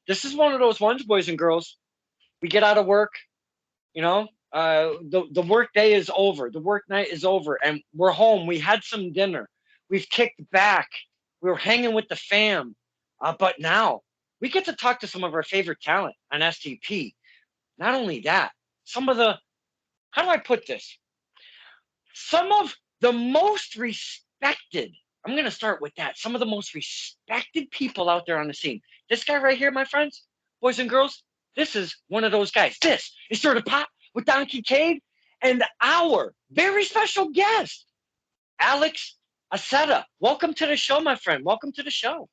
This is one of those ones, boys and girls. We get out of work, you know, the work day is over, the work night is over, and we're home. We had some dinner, we've kicked back, we were hanging with the fam, but now we get to talk to some of our favorite talent on STP. Not only that, some of the, how do I put this, some of the most respected, I'm going to start with that, some of the most respected people out there on the scene. This guy right here, my friends, boys and girls, this is one of those guys. This is Stir the Pot with Don Kincaid and our very special guest, Alex Accetta. Welcome to the show, my friend. Welcome to the show.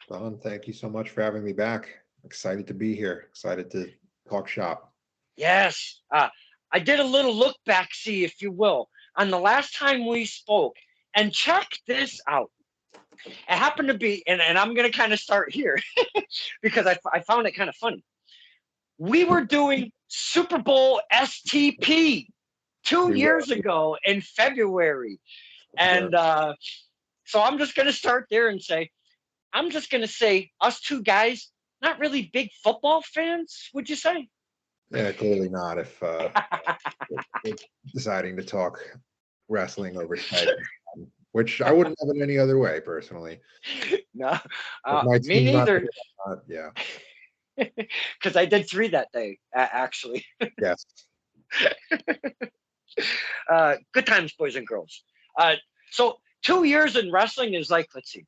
Don, thank you so much for having me back. Excited to be here. Excited to talk shop. Yes. I did a little look back, see, if you will, on the last time we spoke. And check this out. It happened to be, and I'm going to kind of start here because I found it kind of funny. We were doing Super Bowl STP 2 years ago in February. And so I'm just going to start there and say, I'm just going to say us two guys, not really big football fans, would you say? Yeah, clearly not if deciding to talk wrestling over Skype, which I wouldn't have it any other way, personally. No, My me team's not neither. yeah. Because I did 3 that day, actually. Yes. Good times, boys and girls. So 2 years in wrestling is like, let's see,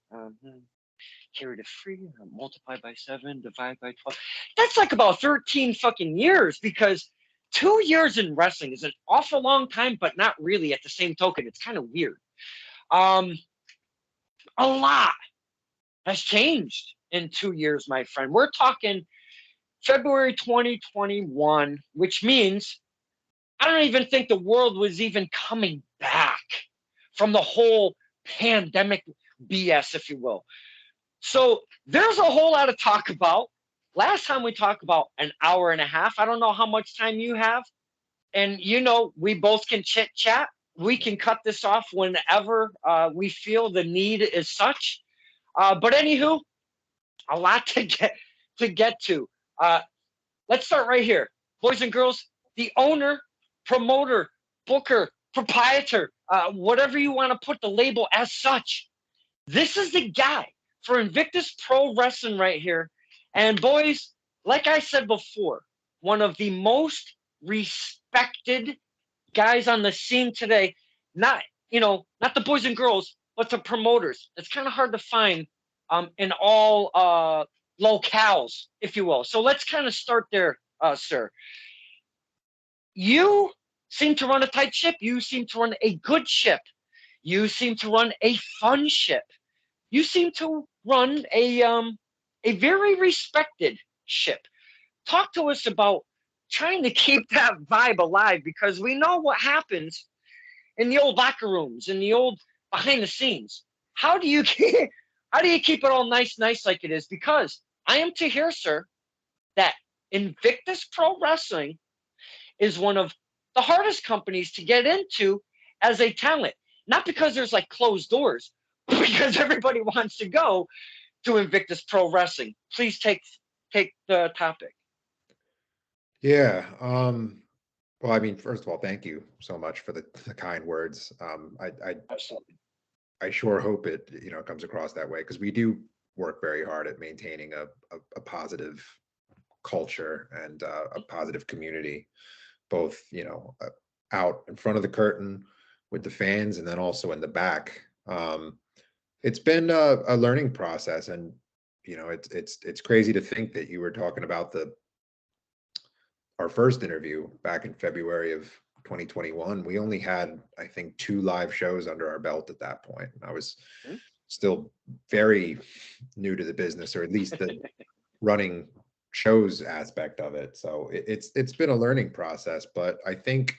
carry to 3, multiply by 7, divide by 12. That's like about 13 fucking years, because 2 years in wrestling is an awful long time, but not really at the same token. It's kind of weird. A lot has changed in 2 years, my friend. We're talking February 2021, which means I don't even think the world was even coming back from the whole pandemic BS, if you will. So there's a whole lot to talk about. Last time we talked about an hour and a half. I don't know how much time you have. And, you know, we both can chit chat. We can cut this off whenever we feel the need is such. But anywho, a lot to get to. Let's start right here. Boys and girls, the owner, promoter, booker, proprietor, whatever you want to put the label as such. This is the guy for Invictus Pro Wrestling right here. And boys, like I said before, one of the most respected guys on the scene today. Not, not the boys and girls, but the promoters. It's kind of hard to find in all locales, if you will. So let's kind of start there, sir. You seem to run a tight ship. You seem to run a good ship. You seem to run a fun ship. You seem to run a very respected ship. Talk to us about trying to keep that vibe alive, because we know what happens in the old locker rooms, in the old behind the scenes. How do you keep it all nice like it is? Because I am to hear, sir, that Invictus Pro Wrestling is one of the hardest companies to get into as a talent. Not because there's like closed doors, but because everybody wants to go to Invictus Pro Wrestling. Please take the topic. Yeah. Well, I mean, first of all, thank you so much for the kind words. Absolutely. I sure hope it, comes across that way, because we do work very hard at maintaining a positive culture and a positive community, both, out in front of the curtain with the fans, and then also in the back. It's been a learning process, and it's crazy to think that you were talking about our first interview back in February of 2021. We only had, I think, 2 live shows under our belt at that point. I was still very new to the business, or at least the running shows aspect of it. So it's been a learning process, but I think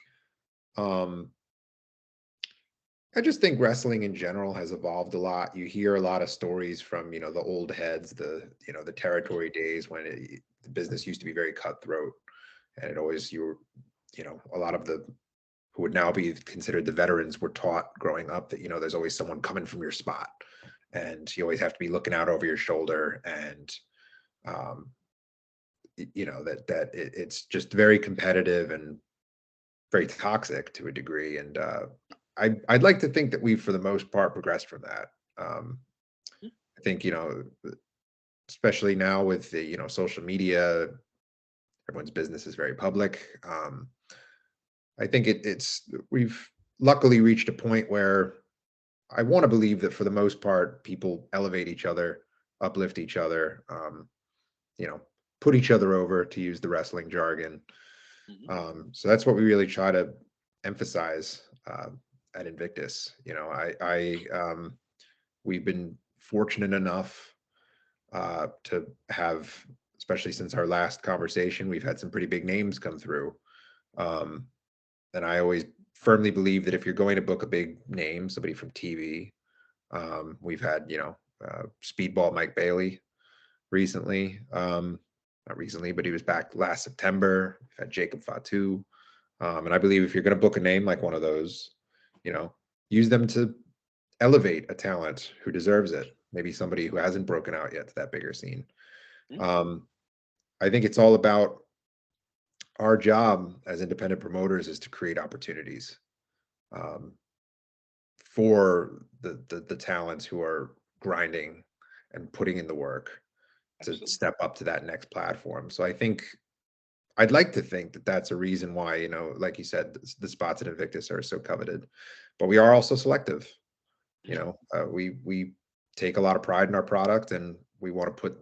I just think wrestling in general has evolved a lot. You hear a lot of stories from, the old heads, the territory days when the business used to be very cutthroat, and it always, a lot of the who would now be considered the veterans were taught growing up that, there's always someone coming from your spot, and you always have to be looking out over your shoulder, and um, it's just very competitive and very toxic to a degree. And I'd like to think that we've, for the most part, progressed from that. I think, especially now with the, social media, everyone's business is very public. I think we've luckily reached a point where I want to believe that for the most part, people elevate each other, uplift each other, put each other over, to use the wrestling jargon. So that's what we really try to emphasize at Invictus. We've been fortunate enough to have, especially since our last conversation, we've had some pretty big names come through. And I always firmly believe that if you're going to book a big name, somebody from TV, we've had, Speedball Mike Bailey recently. Not recently, but he was back last September. We've had Jacob Fatu. And I believe if you're going to book a name like one of those, use them to elevate a talent who deserves it. Maybe somebody who hasn't broken out yet to that bigger scene. I think it's all about our job as independent promoters is to create opportunities for the talents who are grinding and putting in the work to step up to that next platform. So I think I'd like to think that that's a reason why, like you said, the spots at Invictus are so coveted, but we are also selective. We take a lot of pride in our product, and we want to put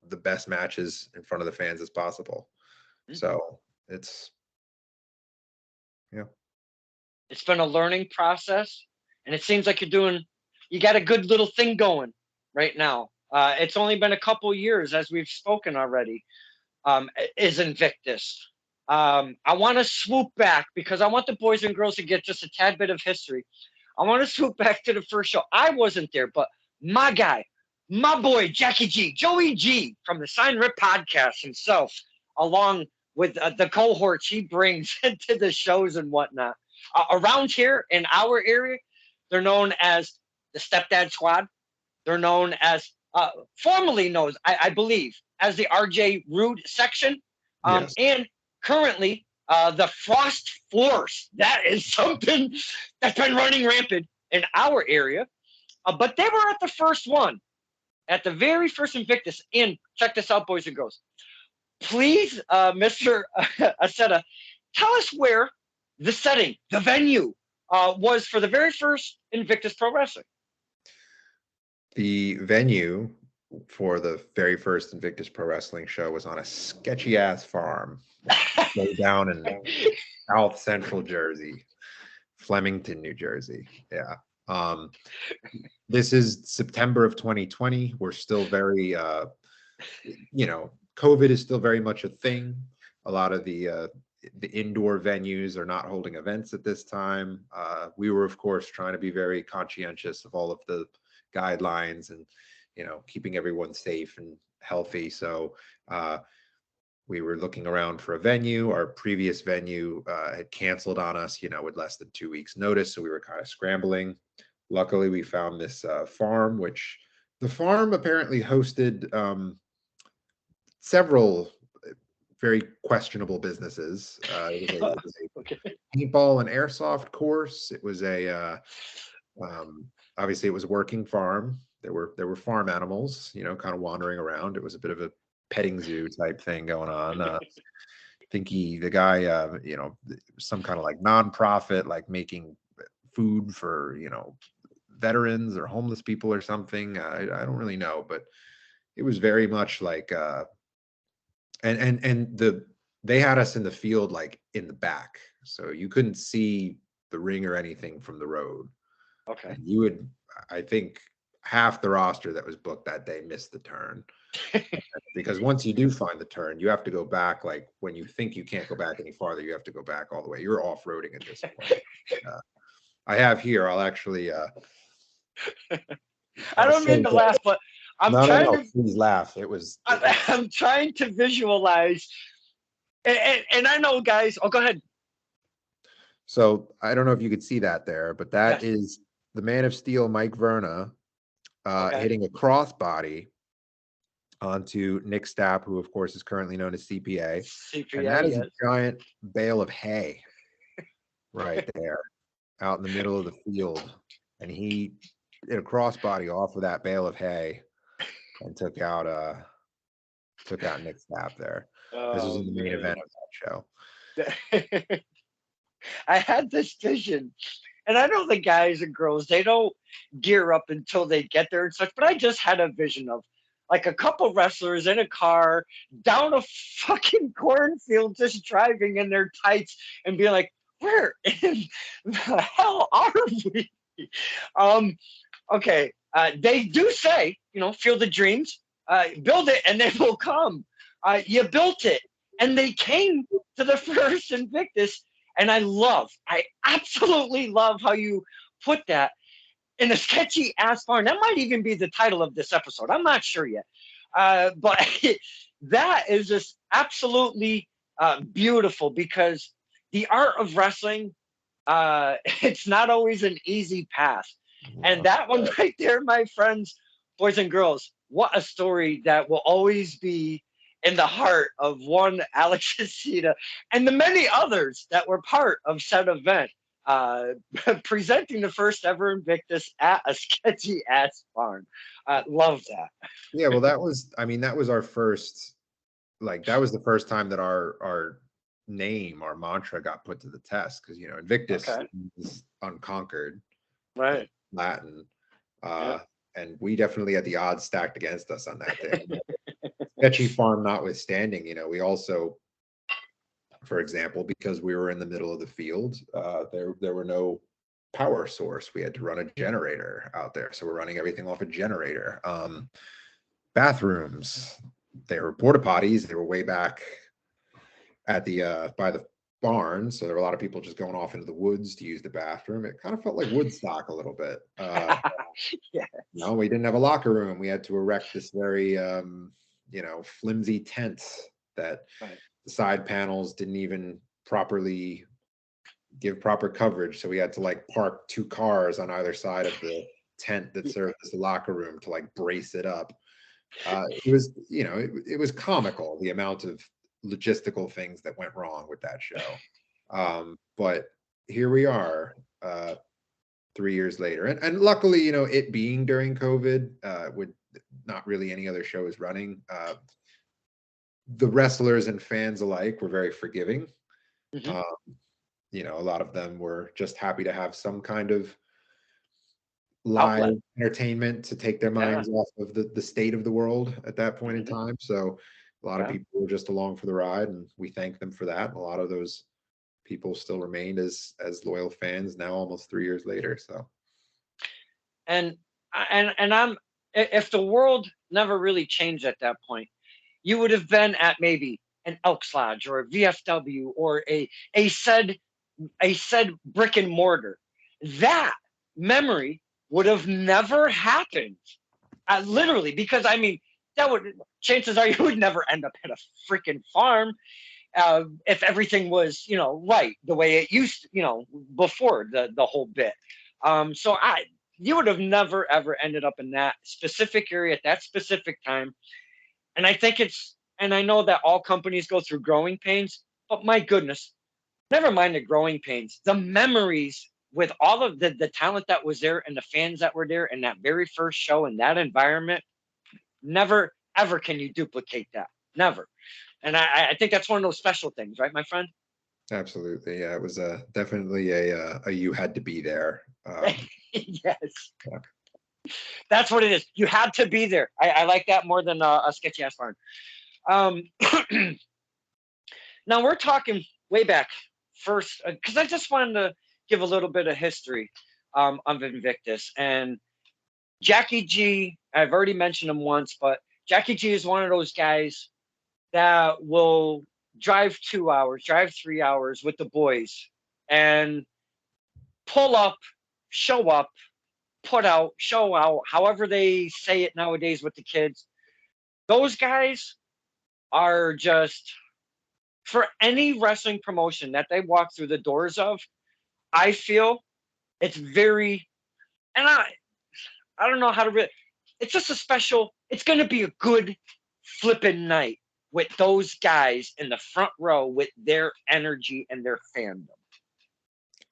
the best matches in front of the fans as possible. So it's been a learning process, and it seems like you got a good little thing going right now. It's only been a couple years, as we've spoken already, is Invictus. I want to swoop back because I want the boys and girls to get just a tad bit of history. I want to swoop back to the first show. I wasn't there, but my guy, my boy, Jackie G, Joey G from the Sign Rip podcast himself, along with the cohorts he brings into the shows and whatnot. Around here in our area, they're known as the Stepdad Squad. They're known as, formerly known, I believe, as the RJ Rude section. Yes. And currently, the Frost Force. That is something that's been running rampant in our area. But they were at the first one, at the very first Invictus. And check this out, boys and girls. Please, Mr. Accetta, tell us where the setting, the venue, was for the very first Invictus Pro Wrestling. The venue for the very first Invictus Pro Wrestling show was on a sketchy ass farm down in South Central Jersey, Flemington, New Jersey. Yeah. This is September of 2020. We're still very, COVID is still very much a thing. A lot of the indoor venues are not holding events at this time. We were, of course, trying to be very conscientious of all of the guidelines and, keeping everyone safe and healthy. So we were looking around for a venue. Our previous venue had canceled on us, with less than 2 weeks notice. So we were kind of scrambling. Luckily, we found this farm, which the farm apparently hosted several very questionable businesses. It was a paintball and airsoft course. It was obviously it was a working farm. There were farm animals, kind of wandering around. It was a bit of a petting zoo type thing going on. I think the guy, some kind of like nonprofit, like making food for, veterans or homeless people or something. I don't really know, but it was very much like, they had us in the field, like in the back, so you couldn't see the ring or anything from the road. Okay. And I think half the roster that was booked that day missed the turn. Because once you do find the turn, you have to go back. Like when you think you can't go back any farther, you have to go back all the way. You're off-roading at this point. I have here, I'll actually I don't mean to laugh, but please laugh. I'm trying to visualize, and I know, guys. Oh, go ahead. So I don't know if you could see that there, but that Yes. is the Man of Steel, Mike Verna, Okay. hitting a crossbody onto Nick Stapp, who of course is currently known as CPA. And CPA. that is a Yes. giant bale of hay right there out in the middle of the field. And he did a crossbody off of that bale of hay and took out Nick Stapp there. This was Oh in the main man. event of that show. I had this vision, and I know the guys and girls, they don't gear up until they get there and such, but I just had a vision of like a couple wrestlers in a car down a fucking cornfield just driving in their tights and being like, where in the hell are we? Um, okay. They do say, field of dreams, build it and they will come. You built it and they came to the first Invictus. And I absolutely love how you put that in a sketchy ass barn. That might even be the title of this episode. I'm not sure yet. But that is just absolutely beautiful because the art of wrestling, it's not always an easy path. And that one right there, my friends, boys and girls, what a story that will always be in the heart of one Alex Accetta and the many others that were part of said event, uh, presenting the first ever Invictus at a sketchy ass barn. Love that. Yeah, well, that was our first, like, that was the first time that our name, our mantra got put to the test because, Invictus Okay. is unconquered in Right. Latin. Yeah. And we definitely had the odds stacked against us on that day. Sketchy farm notwithstanding, we also, for example, because we were in the middle of the field, there were no power source. We had to run a generator out there. So we're running everything off a generator. Bathrooms, they were porta potties. They were way back at the by the barn. So there were a lot of people just going off into the woods to use the bathroom. It kind of felt like Woodstock a little bit. Yeah. No, we didn't have a locker room. We had to erect this very flimsy tent that Right. the side panels didn't even properly give proper coverage. So we had to like park two cars on either side of the tent that served as the locker room to like brace it up. It was, it was comical the amount of logistical things that went wrong with that show. But here we are, 3 years later, and luckily, it being during COVID, with not really any other shows running, the wrestlers and fans alike were very forgiving. Mhm. Um, a lot of them were just happy to have some kind of live Outlet. entertainment to take their Yeah. minds off of the state of the world at that point in Mhm. time. So a lot of Yeah. people were just along for the ride, and we thank them for that. And a lot of those people still remained as loyal fans now, almost 3 years later. So And if the world never really changed at that point, you would have been at maybe an Elks Lodge or a VFW or a said a said brick and mortar. That memory would have never happened. Literally, because I mean, that would chances are you would never end up at a freaking farm if everything was right the way it used to, before the whole bit. So you would have never ever ended up in that specific area at that specific time. And I know that all companies go through growing pains, but my goodness, never mind the growing pains, the memories with all of the talent that was there and the fans that were there in that very first show in that environment, never ever can you duplicate that. Never. And I think that's one of those special things, right, my friend? absolutely, yeah, it was definitely a you had to be there. Yes, Yeah. that's what it is. You had to be there. I like that more than a sketchy ass barn. Um, now we're talking way back first because I just wanted to give a little bit of history of Invictus and Jackie G. I've already mentioned him once, but Jackie G is one of those guys that will drive 2 hours, drive 3 hours with the boys and pull up, show up, put out, show out, however they say it nowadays with the kids. Those guys are just for any wrestling promotion that they walk through the doors of, I feel it's very, and I don't know how to really, it's just a special, it's going to be a good flipping night with those guys in the front row with their energy and their fandom.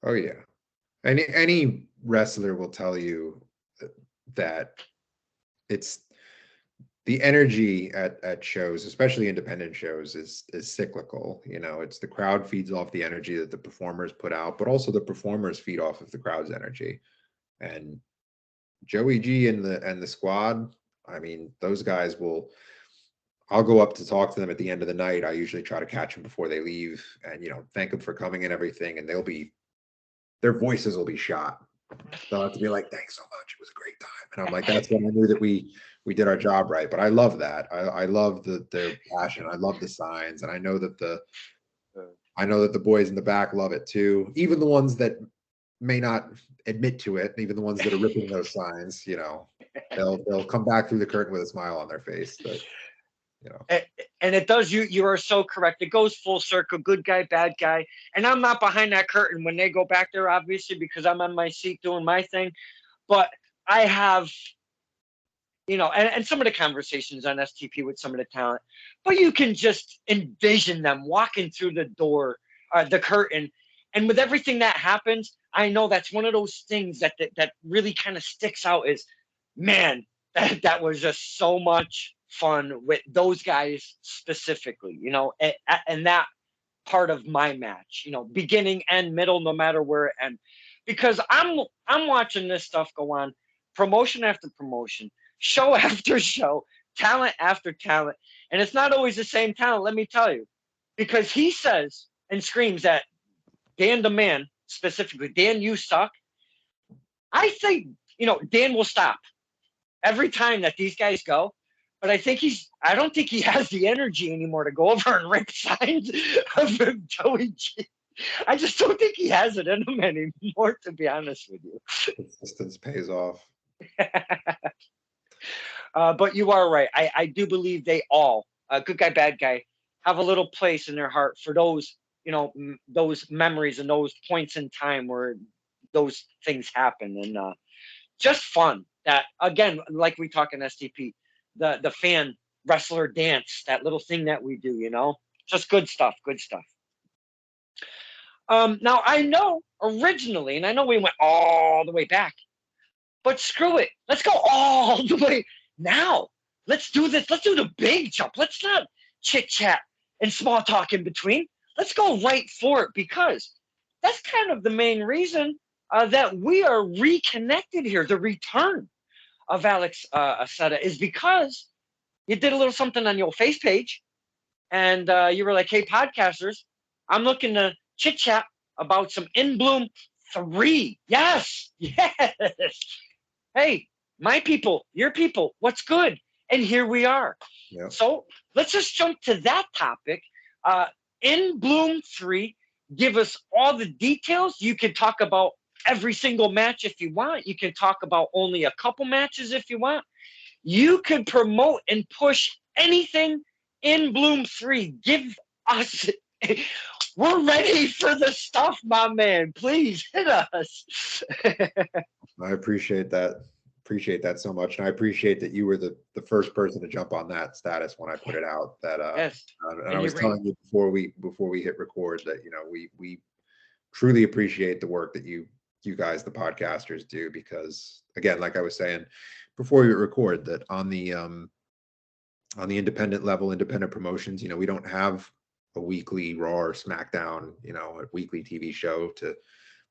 Oh yeah. Any wrestler will tell you that it's the energy at shows, especially independent shows, is cyclical. You know, it's the crowd feeds off the energy that the performers put out, but also the performers feed off of the crowd's energy. And Joey G and the squad, I mean, those guys will. I'll go up to talk to them at the end of the night. I usually try to catch them before they leave, and thank them for coming and everything. And their voices will be shot. They'll have to be like, "Thanks so much. It was a great time." And I'm like, "That's when I knew that we did our job right." But I love that. I love their passion. I love the signs, and I know that the boys in the back love it too. Even the ones that may not admit to it, even the ones that are ripping those signs, they'll come back through the curtain with a smile on their face. That And it does, you are so correct. It goes full circle, good guy, bad guy. And I'm not behind that curtain when they go back there, obviously, because I'm on my seat doing my thing. But I have, and some of the conversations on STP with some of the talent, but you can just envision them walking through the door, the curtain. And with everything that happens, I know that's one of those things that really kind of sticks out is, man, that was just so much fun with those guys specifically, and that part of my match, beginning and middle, no matter where it ends. Because I'm watching this stuff go on, promotion after promotion, show after show, talent after talent. And it's not always the same talent, let me tell you. Because he says and screams at Dan the Man, specifically, Dan, you suck. I think, Dan will stop every time that these guys go. But I don't think he has the energy anymore to go over and rip signs of Joey G. I just don't think he has it in him anymore, to be honest with you. persistence pays off. But you are right. I do believe they all, good guy, bad guy, have a little place in their heart for those, those memories and those points in time where those things happen. And just fun. That, again, like we talk in STP, the fan wrestler dance, that little thing that we do, just good stuff. Good stuff. Now I know originally, and I know we went all the way back, but screw it. Let's go all the way now. Let's do this. Let's do the big jump. Let's not chit chat and small talk in between. Let's go right for it, because that's kind of the main reason that we are reconnected here. The return of Alex Accetta is because you did a little something on your face page, and you were like, "Hey, podcasters, I'm looking to chit chat about some In Bloom 3." Yes, yes. Hey, my people, your people, what's good? And here we are. Yeah. So let's just jump to that topic. In Bloom 3, give us all the details. You can talk about every single match if you want. You can talk about only a couple matches if you want. You could promote and push anything in Bloom 3. Give us, we're ready for the stuff, my man. Please hit us. I appreciate that. Appreciate that so much, and I appreciate that you were the first person to jump on that status when I put it out. That Yes. and I was telling you before we hit record that we truly appreciate the work that you guys, the podcasters, do, because again, like I was saying before we record, that on the independent level, independent promotions, we don't have a weekly Raw or SmackDown, a weekly TV show to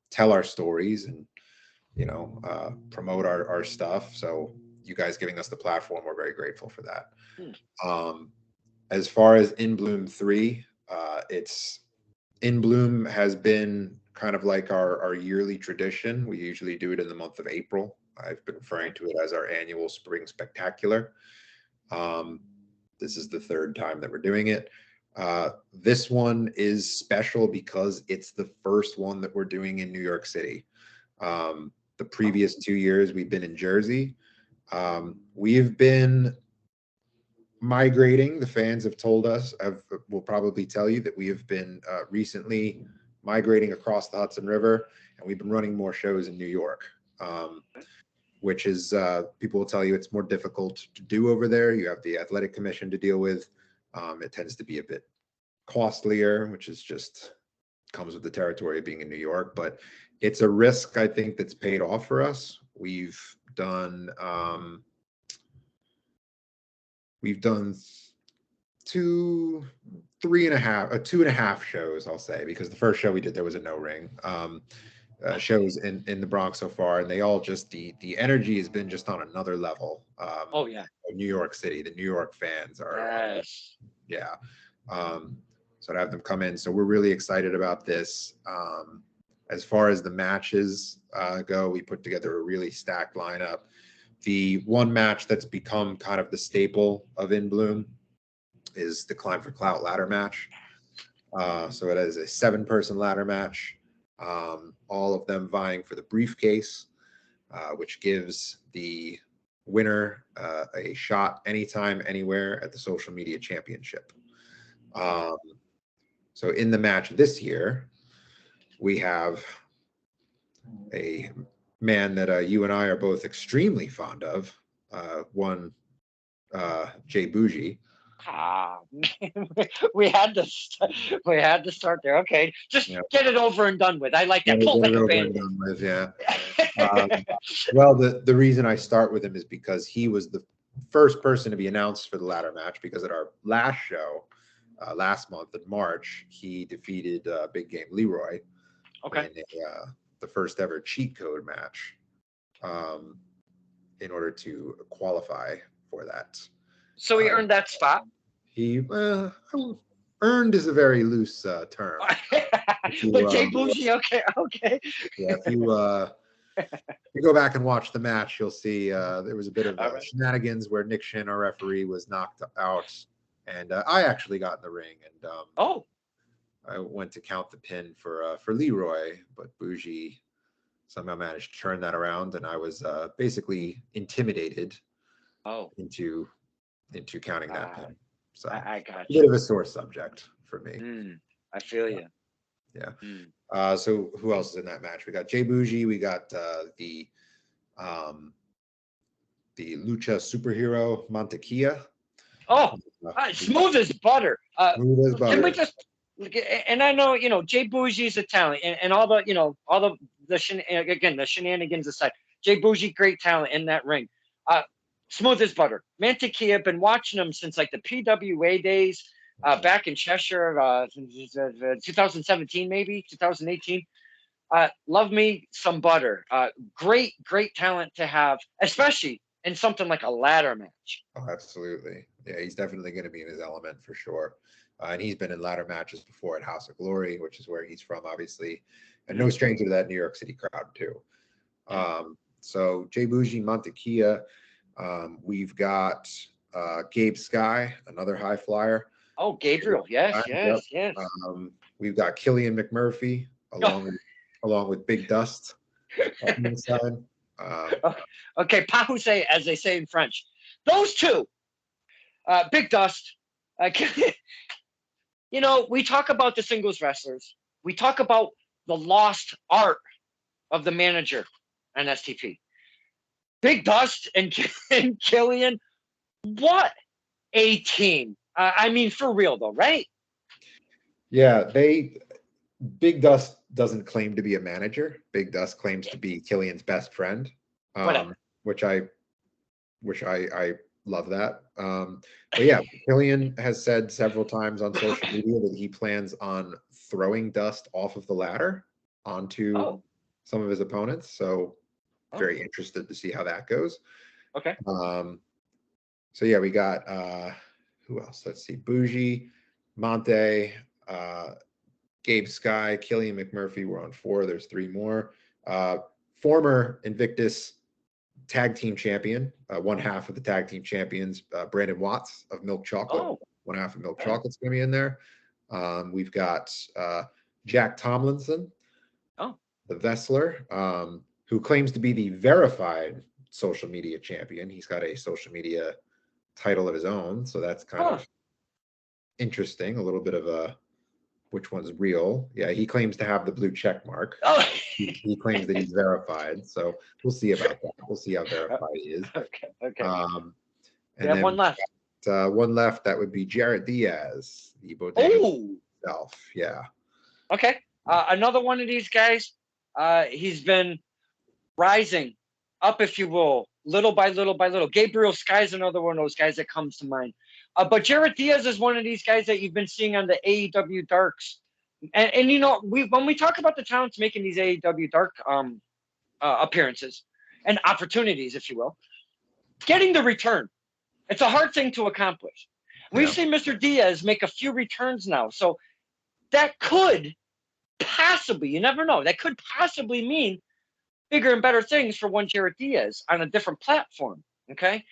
tell our stories and promote our stuff. So you guys giving us the platform, we're very grateful for that. As far as In Bloom 3, it's In Bloom has been kind of like our yearly tradition. We usually do it in the month of April. I've been referring to it as our annual spring spectacular. This is the third time that we're doing it. This one is special because it's the first one that we're doing in New York City. The previous 2 years we've been in Jersey. We've been migrating. The fans have told us, will probably tell you that we have been recently migrating across the Hudson River, and we've been running more shows in New York, which is, people will tell you it's more difficult to do over there. You have the athletic commission to deal with. It tends to be a bit costlier, which is just comes with the territory of being in New York, but it's a risk I think that's paid off for us. We've done two and a half shows, I'll say, because the first show we did, there was a no ring. Shows in the Bronx so far, and they all just the energy has been just on another level. Oh yeah, New York City, the New York fans are, yes. yeah. So to have them come in, so we're really excited about this. As far as the matches go, we put together a really stacked lineup. The one match that's become kind of the staple of In Bloom is the Climb for Clout ladder match. So it is a 7-person ladder match, all of them vying for the briefcase, which gives the winner a shot anytime, anywhere at the social media championship. So in the match this year, we have a man that you and I are both extremely fond of, one Jay Bougie. We had to we had to start there. Okay, just get it over and done with. I like that. Pull like a Band-Aid. Yeah. Well, the reason I start with him is because he was the first person to be announced for the ladder match, because at our last show last month in March, he defeated Big Game Leroy in the first ever cheat code match in order to qualify for that. So he earned that spot. He earned is a very loose term. But Jay Bougie, okay. Yeah, if you go back and watch the match, you'll see there was a bit of shenanigans where Nick Shin, our referee, was knocked out, and I actually got in the ring, and I went to count the pin for Leroy, but Bougie somehow managed to turn that around, and I was basically intimidated into counting that pin. So I got you. A bit of a sore subject for me. I feel you. Yeah. So who else is in that match? We got Jay Bougie. We got the Lucha superhero Mantequilla. Smooth as butter. Smooth as butter. Can we just? And I know Jay Bougie's a talent, and all the shenanigans aside, Jay Bougie, great talent in that ring. Smooth as butter. Mantequilla, been watching him since like the PWA days, back in Cheshire, 2017 maybe 2018. Love me some butter. Great talent to have, especially in something like a ladder match. Oh, absolutely. Yeah, he's definitely going to be in his element for sure. And he's been in ladder matches before at House of Glory, which is where he's from, obviously, and no stranger to that New York City crowd too. So Jay Bougie, Mantequilla. We've got Gabe Sky, another high flyer. Oh, Gabriel, yes. We've got Killian McMurphy along with Big Dust on the side. Okay, Pahuse, as they say in French. Those two, Big Dust. We talk about the singles wrestlers. We talk about the lost art of the manager on STP. Big Dust and Killian, what a team. I mean, for real though, right? Yeah, Big Dust doesn't claim to be a manager. Big Dust claims to be Killian's best friend, which I love that. But yeah, Killian has said several times on social media that he plans on throwing Dust off of the ladder onto some of his opponents. So very interested to see how that goes. Okay. So yeah, we got who else? Let's see. Bougie, Monte, Gabe Sky, Killian McMurphy. We're on 4. There's 3 more. Former Invictus tag team champion, one half of the tag team champions, Brandon Watts of Milk Chocolate. One half of Milk Chocolate's going to be in there. We've got Jack Tomlinson, the Vessler, who claims to be the verified social media champion. He's got a social media title of his own, so that's kind of interesting. A little bit of a which one's real. Yeah, he claims to have the blue check mark. Oh, He claims that he's verified. So we'll see about that. We'll see how verified he is. okay, okay. We And have then one left. one left. That would be Jarrett Diaz, the bodega Oh, himself. Yeah. okay. Another one of these guys. He's been rising up, if you will, little by little by little. Gabriel Sky's another one of those guys that comes to mind. But Jarrett Diaz is one of these guys that you've been seeing on the AEW Darks. And you know, when we talk about the talents making these AEW Dark appearances and opportunities, if you will, getting the return, it's a hard thing to accomplish. We've seen Mr. Diaz make a few returns now. So that could possibly, you never know, that could possibly mean bigger and better things for one Jarrett Diaz on a different platform. Okay.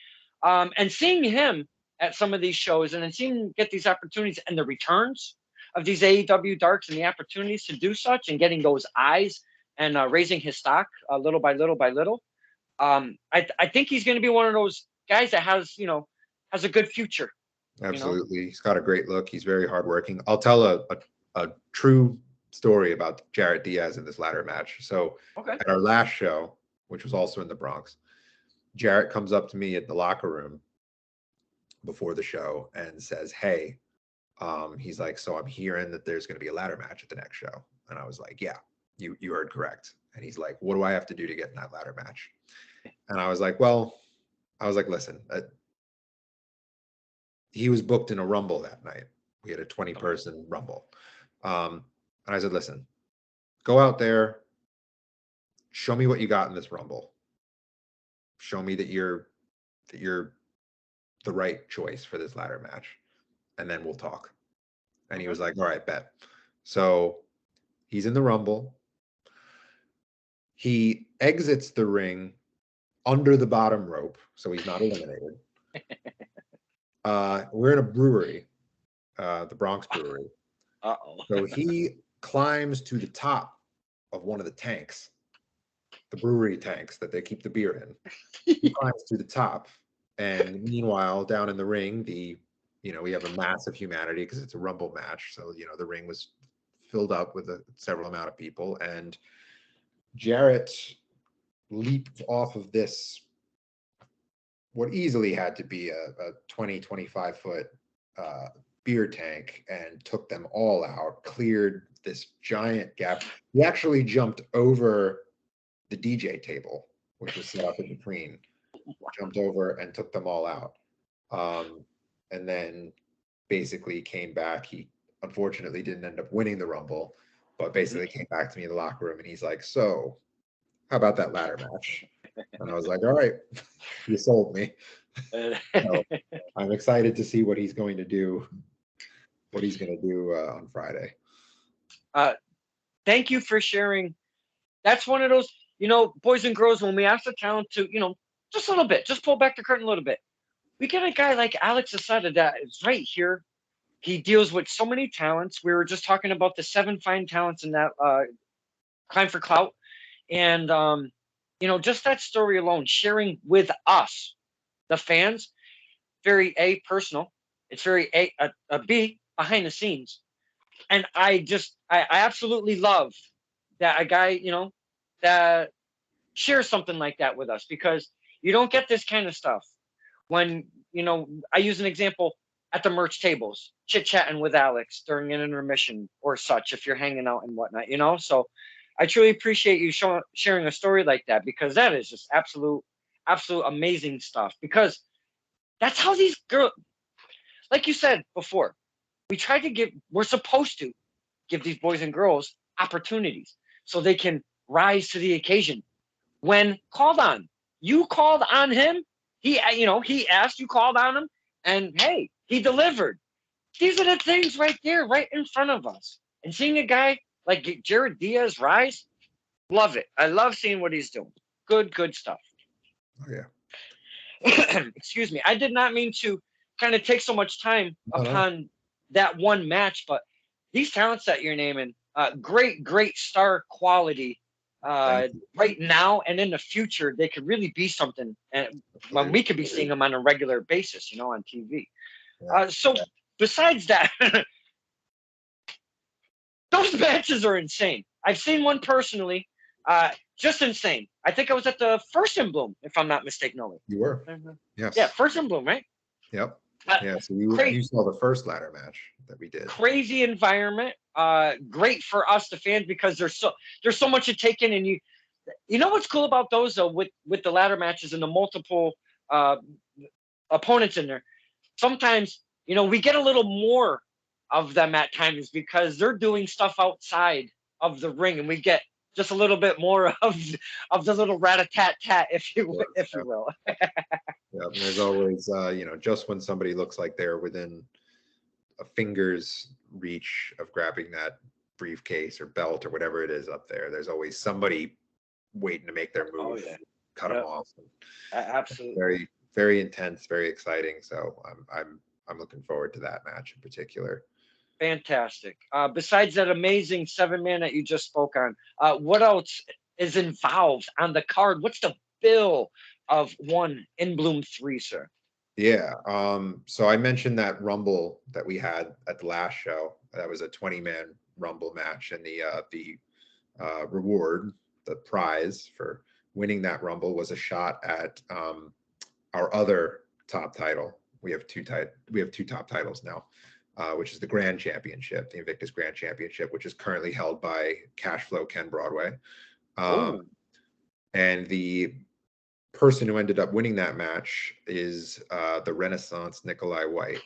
And seeing him at some of these shows and then seeing him get these opportunities and the returns of these AEW Darks and the opportunities to do such and getting those eyes and raising his stock little by little by little. I think he's going to be one of those guys that has, you know, has a good future. Absolutely. You know? He's got a great look. He's very hardworking. I'll tell a true story about Jarrett Diaz in this ladder match. So at our last show, which was also in the Bronx, Jarrett comes up to me at the locker room before the show and says, hey, he's like, so I'm hearing that there's going to be a ladder match at the next show. And I was like, yeah, you heard correct. And he's like, what do I have to do to get in that ladder match? And I was like, listen, he was booked in a Rumble that night. We had a 20-person Rumble. And I said, listen, go out there, show me what you got in this Rumble. Show me that you're the right choice for this ladder match, and then we'll talk. And he was like, all right, bet. So he's in the Rumble. He exits the ring under the bottom rope, so he's not eliminated. We're in a brewery, the Bronx Brewery. So he climbs to the top of one of the tanks, the brewery tanks that they keep the beer in. He climbs to the top, and meanwhile, down in the ring, we have a mass of humanity because it's a Rumble match. So the ring was filled up with several amount of people, and Jarrett leaped off of this, what easily had to be a 20-25 foot beer tank, and took them all out, cleared this giant gap. He actually jumped over the DJ table, which was set up in between, jumped over and took them all out. And then basically came back. He unfortunately didn't end up winning the Rumble, but basically came back to me in the locker room and he's like, so how about that ladder match? And I was like, all right, you sold me. So I'm excited to see what he's going to do on Friday. Thank you for sharing. That's one of those, boys and girls, when we ask the talent to, just a little bit, just pull back the curtain a little bit. We get a guy like Alex Accetta that is right here. He deals with so many talents. We were just talking about the 7 fine talents in that Climb for Clout. And, just that story alone, sharing with us, the fans, very A, personal. It's very a B, behind the scenes. And I absolutely love that a guy, that shares something like that with us, because you don't get this kind of stuff when, I use an example at the merch tables, chit-chatting with Alex during an intermission or such, if you're hanging out and whatnot, So I truly appreciate you sharing a story like that, because that is just absolute amazing stuff, because that's how these girls, like you said before, we're supposed to give these boys and girls opportunities so they can rise to the occasion when called on. You called on him. He asked, you called on him, and hey, he delivered. These are the things right there, right in front of us. And seeing a guy like Jarrett Diaz rise, love it. I love seeing what he's doing. Good stuff. Oh, yeah. Excuse me. I did not mean to kind of take so much time upon that one match, but these talents that you're naming, great star quality. Right now and in the future, they could really be something, and when we could be seeing them on a regular basis, on TV. So besides that, Those matches are insane. I've seen one personally. Just insane. I think I was at the first in Bloom, if I'm not mistaken. Only. You were. Yeah, Yes. first in Bloom, right? Yep. Uh, Yeah. So cra- you saw the first ladder match that we did. Crazy environment. Great for us, the fans, because there's so much to take in, and you know what's cool about those though, with the ladder matches and the multiple uh, opponents in there. Sometimes we get a little more of them at times because they're doing stuff outside of the ring, and we get just a little bit more of the little rat-a-tat-tat, if you Sure. if you will. Yeah. And there's always, just when somebody looks like they're within a finger's reach of grabbing that briefcase or belt or whatever it is up there, there's always somebody waiting to make their Oh move, yeah, cut them yep, off. absolutely. Very, very intense, very exciting. So I'm looking forward to that match in particular. Fantastic. Besides that amazing 7-man that you just spoke on, what else is involved on the card? What's the bill of one In Bloom 3, sir? Yeah. So I mentioned that Rumble that we had at the last show. That was a 20-man Rumble match, and the reward, the prize for winning that Rumble, was a shot at our other top title. We have two top titles now, which is the Grand Championship, the Invictus Grand Championship, which is currently held by Cashflow Ken Broadway. Oh, And the person who ended up winning that match is the Renaissance Nikolai White,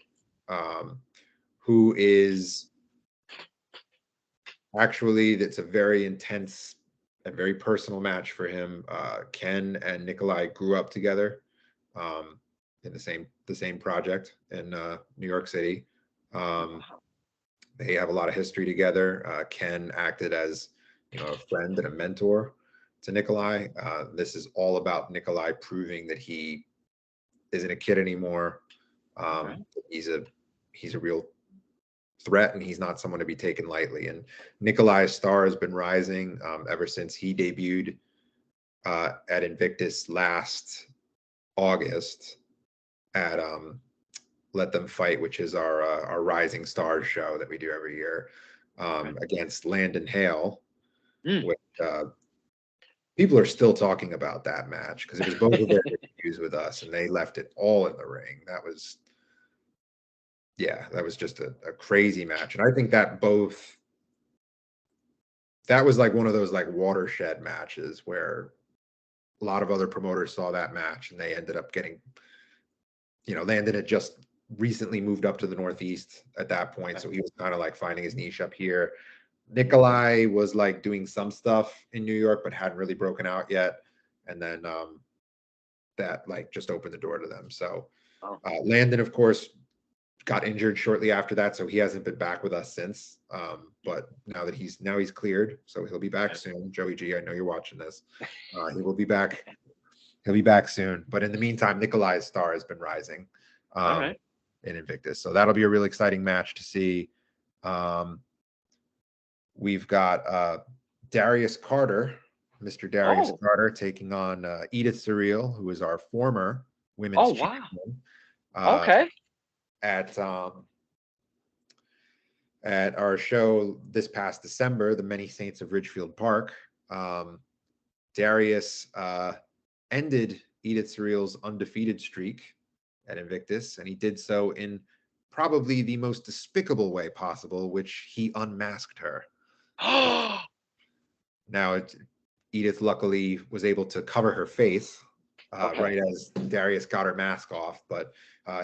who is actually, it's a very intense and very personal match for him. Ken and Nikolai grew up together in the same project in New York City. They have a lot of history together. Ken acted as a friend and a mentor to Nikolai. This is all about Nikolai proving that he isn't a kid anymore. right. He's a real threat, and he's not someone to be taken lightly. And Nikolai's star has been rising ever since he debuted at Invictus last August at Let Them Fight, which is our Rising Stars show that we do every year against Landon Hale, which people are still talking about that match because it was both of their debuts with us, and they left it all in the ring. That was just a crazy match. And I think that was like one of those like watershed matches where a lot of other promoters saw that match and they ended up getting, Landon had just recently moved up to the Northeast at that point. So he was kind of like finding his niche up here. Nikolai was like doing some stuff in New York, but hadn't really broken out yet. And then that like just opened the door to them. So Landon, of course, got injured shortly after that, so he hasn't been back with us since. But now he's cleared, so he'll be back soon. Joey G, I know you're watching this. He will be back. He'll be back soon. But in the meantime, Nikolai's star has been rising in Invictus, so that'll be a really exciting match to see. We've got Darius Carter, Mr. Darius Carter, taking on Edith Surreal, who is our former women's champion. Okay. At our show this past December, the Many Saints of Ridgefield Park, Darius ended Edith Surreal's undefeated streak at Invictus, and he did so in probably the most despicable way possible, which he unmasked her. Now, Edith luckily was able to cover her face right as Darius got her mask off, but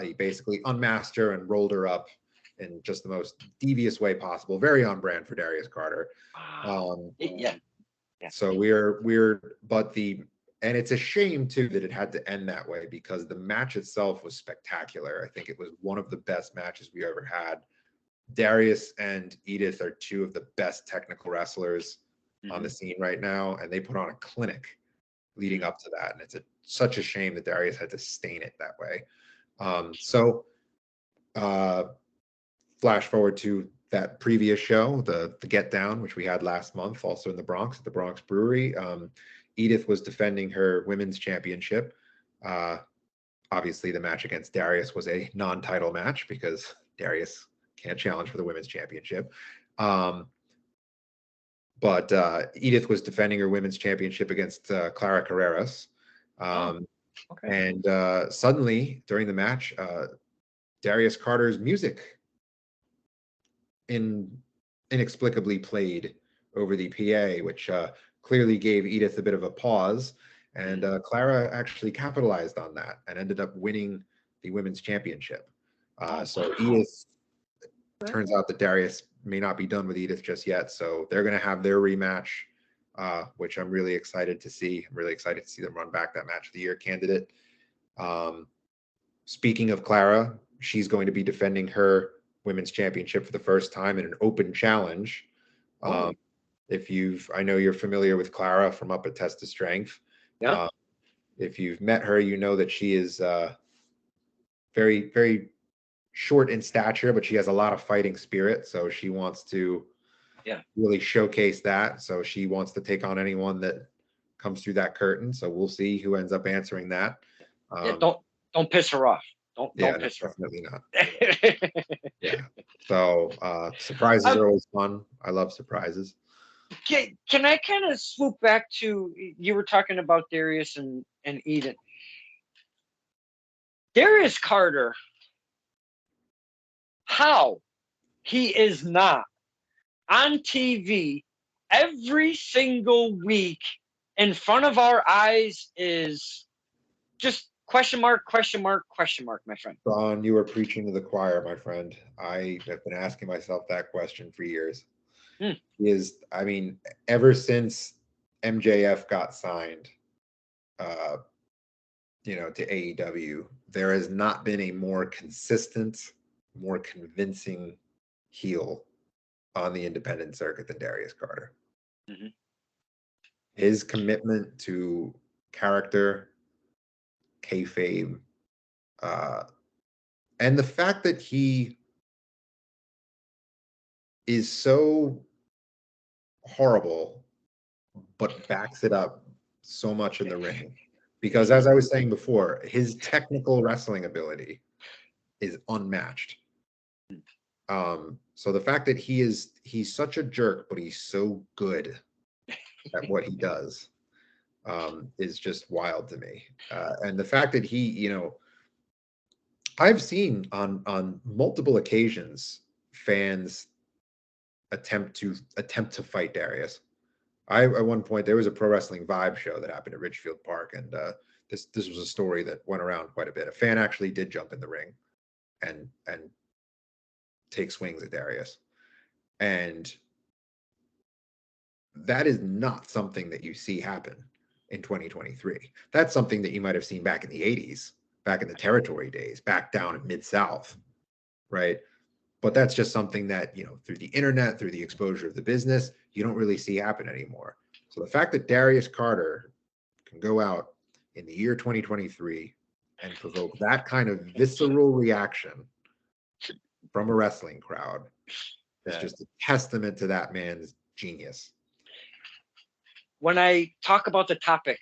he basically unmasked her and rolled her up in just the most devious way possible. Very on brand for Darius Carter. So and it's a shame too that it had to end that way, because the match itself was spectacular. I think it was one of the best matches we ever had. Darius and Edith are two of the best technical wrestlers on the scene right now, and they put on a clinic leading up to that, and it's such a shame that Darius had to stain it that way. Flash forward to that previous show, the Get Down, which we had last month, also in the Bronx at the Bronx Brewery. Edith was defending her women's championship. Obviously, the match against Darius was a non-title match because Darius can't challenge for the women's championship. but Edith was defending her women's championship against Clara Carreras. Okay. And suddenly, during the match, Darius Carter's music inexplicably played over the PA, which clearly gave Edith a bit of a pause. And Clara actually capitalized on that and ended up winning the women's championship. So Edith, turns out that Darius may not be done with Edith just yet. So they're going to have their rematch, which I'm really excited to see. I'm really excited to see them run back that match of the year candidate. Speaking of Clara, she's going to be defending her women's championship for the first time in an open challenge. I know you're familiar with Clara from Up at Test of Strength. Yeah. If you've met her, you know that she is very, very short in stature, but she has a lot of fighting spirit. So she wants to really showcase that. So she wants to take on anyone that comes through that curtain. So we'll see who ends up answering that. Don't piss her off. Don't piss her off. Definitely not. Yeah. So surprises are always fun. I love surprises. Can I kind of swoop back to, you were talking about Darius and Eden. Darius Carter, how he is not on TV every single week in front of our eyes is just question mark, my friend. Ron, you are preaching to the choir, my friend. I have been asking myself that question for years. Ever since MJF got signed, to AEW, there has not been a more consistent, more convincing heel on the independent circuit than Darius Carter. Mm-hmm. His commitment to character, kayfabe, and the fact that he is so horrible, but backs it up so much in the ring. Because as I was saying before, his technical wrestling ability is unmatched. So the fact that he's such a jerk, but he's so good at what he does is just wild to me. And the fact that I've seen on multiple occasions fans attempt to fight Darius. At one point, there was a Pro Wrestling Vibe show that happened at Ridgefield Park, and this was a story that went around quite a bit. A fan actually did jump in the ring and take swings at Darius, and that is not something that you see happen in 2023. That's something that you might have seen back in the 80s, back in the territory days, back down in Mid-South, right? But that's just something that, through the internet, through the exposure of the business, you don't really see happen anymore. So the fact that Darius Carter can go out in the year 2023 and provoke that kind of visceral reaction from a wrestling crowd is just a testament to that man's genius. When I talk about the topic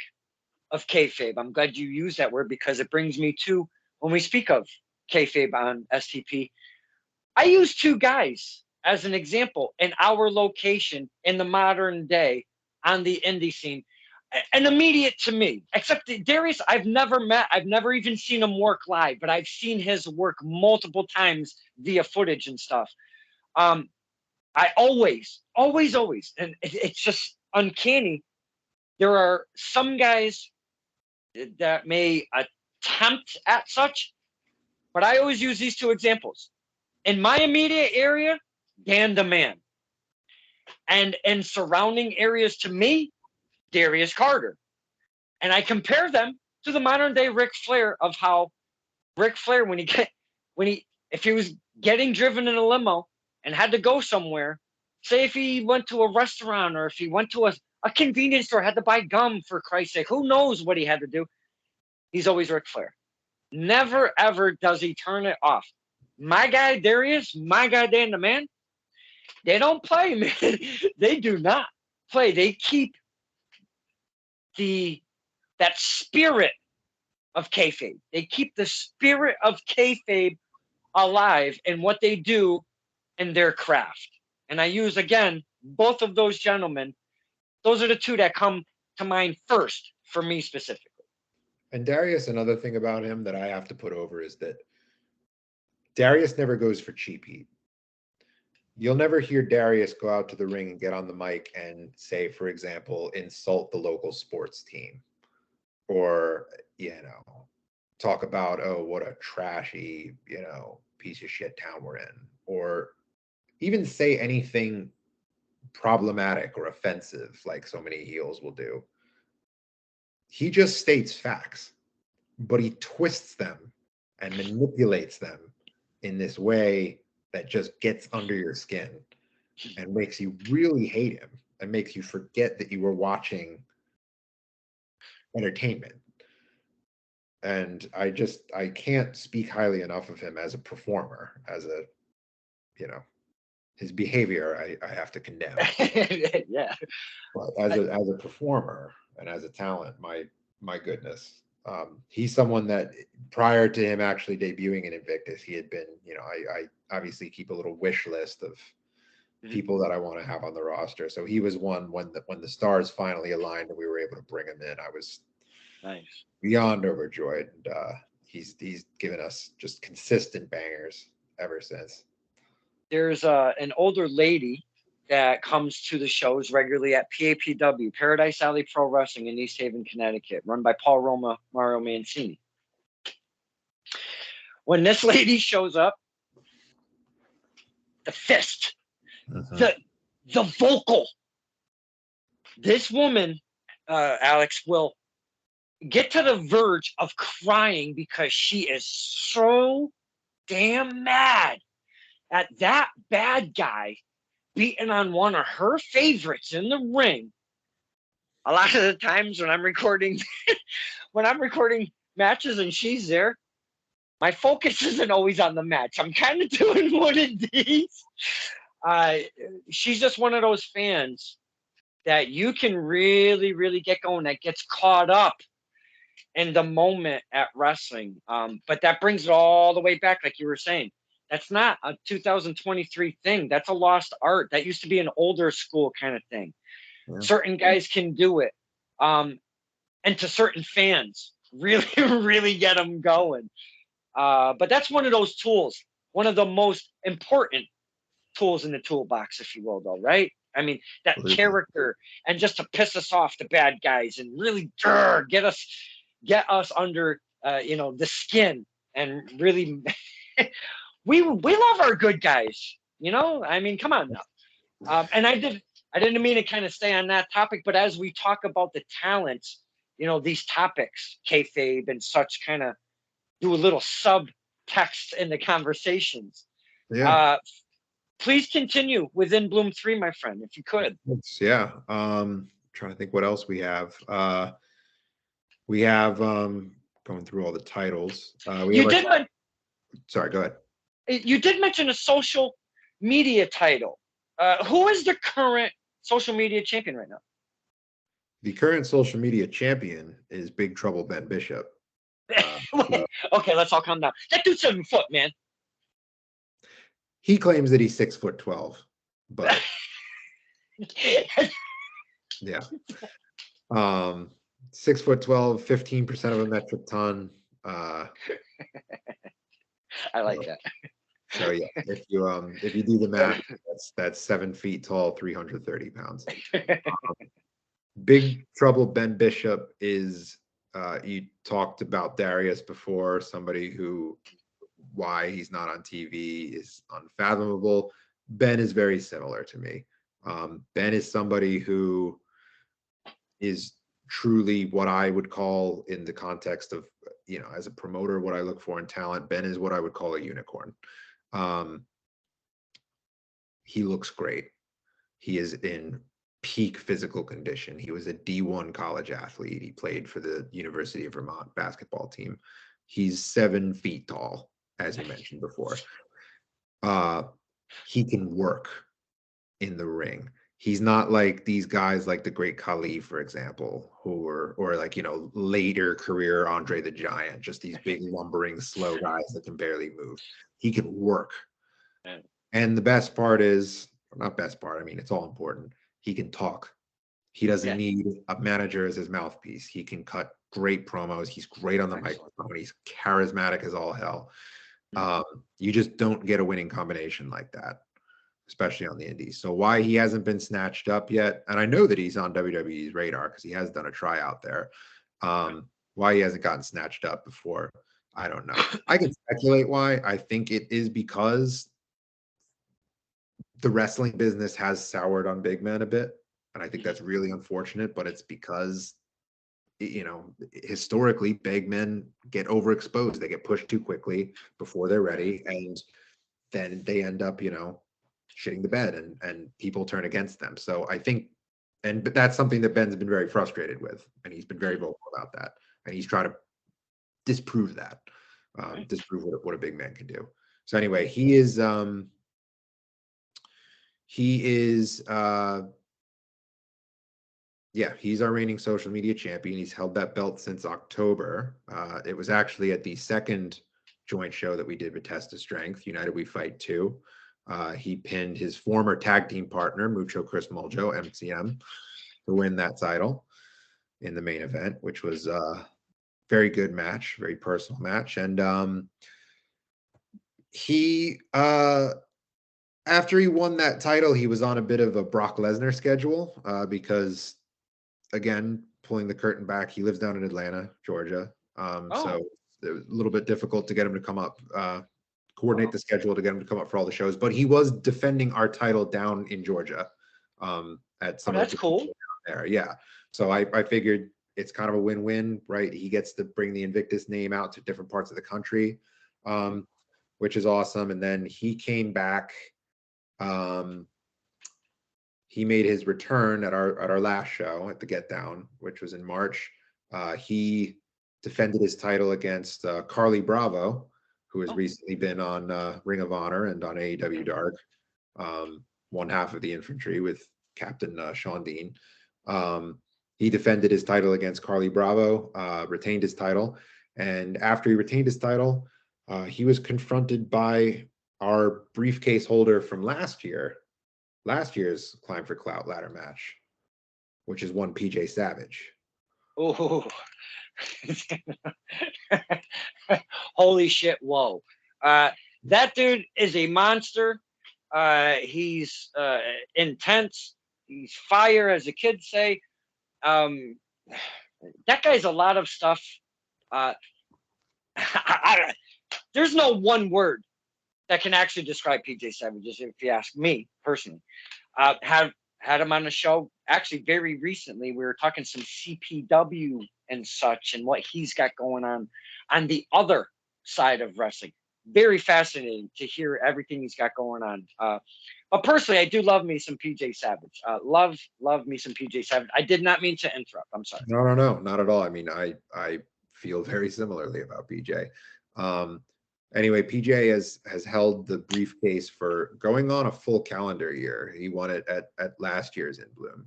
of kayfabe, I'm glad you used that word, because it brings me to, when we speak of kayfabe on STP, I use two guys as an example in our location in the modern day on the indie scene. An immediate to me, except Darius, I've never met, I've never even seen him work live, but I've seen his work multiple times via footage and stuff. I always, and it's just uncanny. There are some guys that may attempt at such, but I always use these two examples. In my immediate area, Dan the Man. And in surrounding areas to me, Darius Carter. And I compare them to the modern day Ric Flair, of how Ric Flair, if he was getting driven in a limo and had to go somewhere, say if he went to a restaurant or if he went to a convenience store, had to buy gum, for Christ's sake, who knows what he had to do, he's always Ric Flair. Never, ever does he turn it off. My guy Darius, my guy Dan the Man, they don't play, man. They do not play. They keep that spirit of kayfabe. They keep the spirit of kayfabe alive in what they do in their craft. And I use, again, both of those gentlemen, those are the two that come to mind first for me specifically. And Darius, another thing about him that I have to put over is that Darius never goes for cheap heat. You'll never hear Darius go out to the ring and get on the mic and say, for example, insult the local sports team, or, talk about, oh, what a trashy, piece of shit town we're in, or even say anything problematic or offensive like so many heels will do. He just states facts, but he twists them and manipulates them in this way that just gets under your skin and makes you really hate him and makes you forget that you were watching entertainment. And I can't speak highly enough of him as a performer, as a, his behavior I have to condemn. Yeah. But as a performer and as a talent, my goodness. He's someone that prior to him actually debuting in Invictus, he had been, I obviously keep a little wish list of people that I want to have on the roster. So he was one when the stars finally aligned and we were able to bring him in. I was Nice. beyond overjoyed. And he's given us just consistent bangers ever since. There's an older lady that comes to the shows regularly at PAPW, Paradise Alley Pro Wrestling in East Haven, Connecticut, run by Paul Roma, Mario Mancini. When this lady shows up, the fist, the vocal, this woman, Alex, will get to the verge of crying because she is so damn mad at that bad guy beating on one of her favorites in the ring. A lot of the times when I'm recording matches and she's there, my focus isn't always on the match. I'm kind of doing one of these. She's just one of those fans that you can really, really get going, that gets caught up in the moment at wrestling. But that brings it all the way back, like you were saying. That's not a 2023 thing. That's a lost art. That used to be an older school kind of thing. Yeah. Certain guys can do it. And to certain fans, really, really get them going. But that's one of those tools, one of the most important tools in the toolbox, if you will, though, right? I mean, that character, and just to piss us off, the bad guys, and really get us under, the skin, and really, we love our good guys, I mean, come on now. And I didn't mean to kind of stay on that topic, but as we talk about the talents, these topics, kayfabe and such, kind of do a little subtext in the conversations. Yeah. Please continue within Bloom 3, my friend, if you could. Yeah. Trying to think what else we have. We have going through all the titles. Sorry, go ahead. You did mention a social media title. Who is the current social media champion right now? The current social media champion is Big Trouble Ben Bishop. Okay, let's all calm down. That dude's 7 foot, man. He claims that he's 6'12", but yeah. 6'12", 15% of a metric ton. I like that. So yeah, if you do the math, that's 7 feet tall, 330 pounds. Big Trouble Ben Bishop is, you talked about Darius before, somebody who, why he's not on TV is unfathomable. Ben is very similar to me. Ben is somebody who is truly what I would call, in the context of, as a promoter, what I look for in talent, Ben is what I would call a unicorn. He looks great. He is in peak physical condition. He was a D1 college athlete. He played for the University of Vermont basketball team. He's 7 feet tall, as you mentioned before. He can work in the ring. He's not like these guys like the Great Khali, for example, who were, or like, later career Andre the Giant, just these big lumbering slow guys that can barely move. He can work. And the best part is not best part. I mean, it's all important. He can talk. He doesn't Yeah. need a manager as his mouthpiece. He can cut great promos. He's great on the Excellent. microphone. He's charismatic as all hell. Mhm. You just don't get a winning combination like that, especially on the indies. So why he hasn't been snatched up yet, and I know that he's on WWE's radar because he has done a tryout there. Why he hasn't gotten snatched up before, I don't know. I can speculate why. I think it is because the wrestling business has soured on big men a bit, and I think that's really unfortunate. But it's because historically, big men get overexposed. They get pushed too quickly before they're ready, and then they end up, shitting the bed, and people turn against them. So I think, but that's something that Ben's been very frustrated with, and he's been very vocal about that, and he's trying to disprove that, disprove what a big man can do. So anyway, he is yeah, he's our reigning social media champion. He's held that belt since October. It was actually at the second joint show that we did with Test of Strength, United We Fight 2. He pinned his former tag team partner, Mucho Chris Muljo, MCM, to win that title in the main event, which was a very good match, very personal match. And he after he won that title, he was on a bit of a Brock Lesnar schedule because, again, pulling the curtain back, he lives down in Atlanta, Georgia. So it was a little bit difficult to get him to come up, coordinate the schedule to get him to come up for all the shows. But he was defending our title down in Georgia at some of That's the cool. there. Yeah. So I figured it's kind of a win-win, right? He gets to bring the Invictus name out to different parts of the country, which is awesome. And then he came back. He made his return at our last show at the Get Down, which was in March. He defended his title against Carly Bravo, who has recently been on Ring of Honor and on AEW Dark, one half of the Infantry with Captain Sean Dean. He defended his title against Carly Bravo, retained his title, and after he retained his title, he was confronted by our briefcase holder from last year's Climb for Clout ladder match, which is one PJ Savage. Oh, holy shit! Whoa, that dude is a monster. He's intense. He's fire, as the kids say. That guy's a lot of stuff. There's no one word that can actually describe PJ Savage, if you ask me personally. Had him on the show actually very recently. We were talking some CPW and such, and what he's got going on the other side of wrestling. Very fascinating to hear everything he's got going on. But personally, I do love me some PJ Savage. Love me some PJ Savage. I did not mean to interrupt. I'm sorry. No, not at all. I mean, I feel very similarly about PJ. Anyway, PJ has held the briefcase for going on a full calendar year. He won it at last year's In Bloom.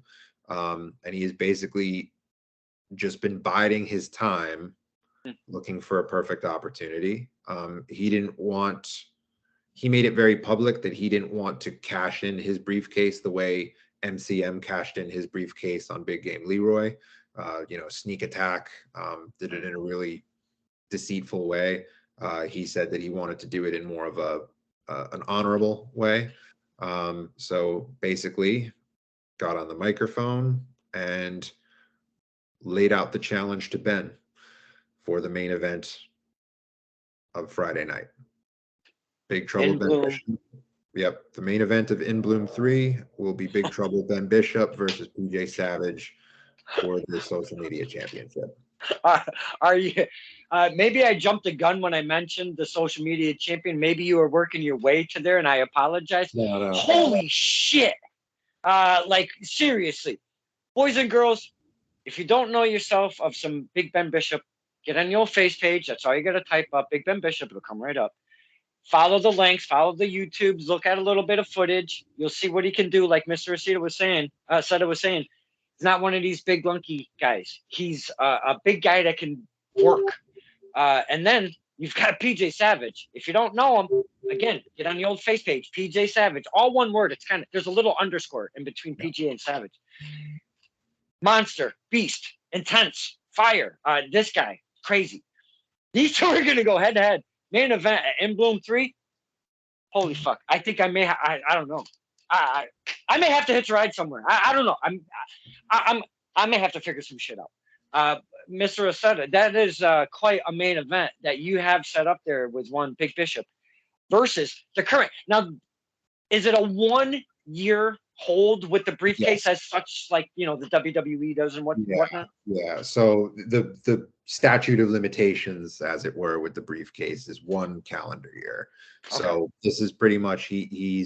And he has basically just been biding his time, looking for a perfect opportunity. He made it very public that he didn't want to cash in his briefcase the way MCM cashed in his briefcase on Big Game Leroy. Sneak attack, did it in a really deceitful way. He said that he wanted to do it in more of an honorable way. So basically, got on the microphone and laid out the challenge to Ben for the main event of Friday night. Big Trouble Ben Bishop. Yep, the main event of In Bloom 3 will be Big Trouble Ben Bishop versus PJ Savage for the social media championship. Are you? Maybe I jumped the gun when I mentioned the social media champion. Maybe you were working your way to there, and I apologize. No. Holy shit! Like seriously, boys and girls, if you don't know yourself of some Big Ben Bishop, get on your face page. That's all you got to type up. Big Ben Bishop. It'll come right up. Follow the links. Follow the YouTubes. Look at a little bit of footage. You'll see what he can do. Like Mr. Accetta was saying. He's not one of these big lunky guys. He's a big guy that can work. And then you've got PJ Savage. If you don't know him, Again, get on the old face page, PJ Savage, all one word. It's kind of, there's a little underscore in between PJ and Savage. Monster, beast, intense, fire. This guy, crazy. These two are going to go head to head. Main event at In Bloom 3. Holy fuck. I think I may, I don't know. I may have to hitch a ride somewhere. I don't know. I may have to figure some shit out. Mr. Accetta, that is quite a main event that you have set up there with one Big Bishop versus the current. Now, is it a 1 year hold with the briefcase as such, like, you know, the WWE does and whatnot? Yeah. So the statute of limitations, as it were, with the briefcase is 1 calendar year. Okay. So this is pretty much he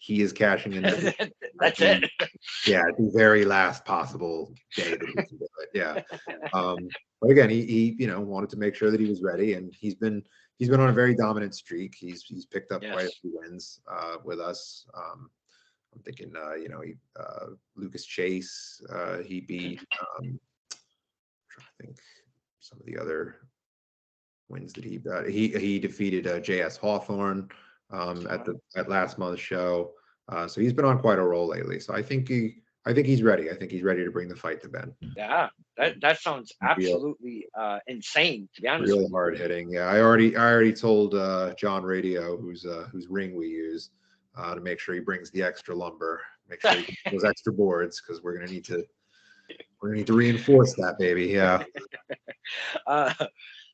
is cashing in. That's it. Yeah, the very last possible day that he can do it. Yeah. But again, he wanted to make sure that he was ready, and he's been on a very dominant streak. He's picked up quite a few wins with us. I'm thinking, Lucas Chase, he beat, I think some of the other wins that he got. He defeated JS Hawthorne at last month's show. So he's been on quite a roll lately. So I think he's ready. I think he's ready to bring the fight to Ben. Yeah, that sounds absolutely insane, to be honest. Real hard hitting. Yeah, I already told John Radio, whose ring we use, to make sure he brings the extra lumber, make sure he brings those extra boards, because we're gonna need to reinforce that baby. Yeah.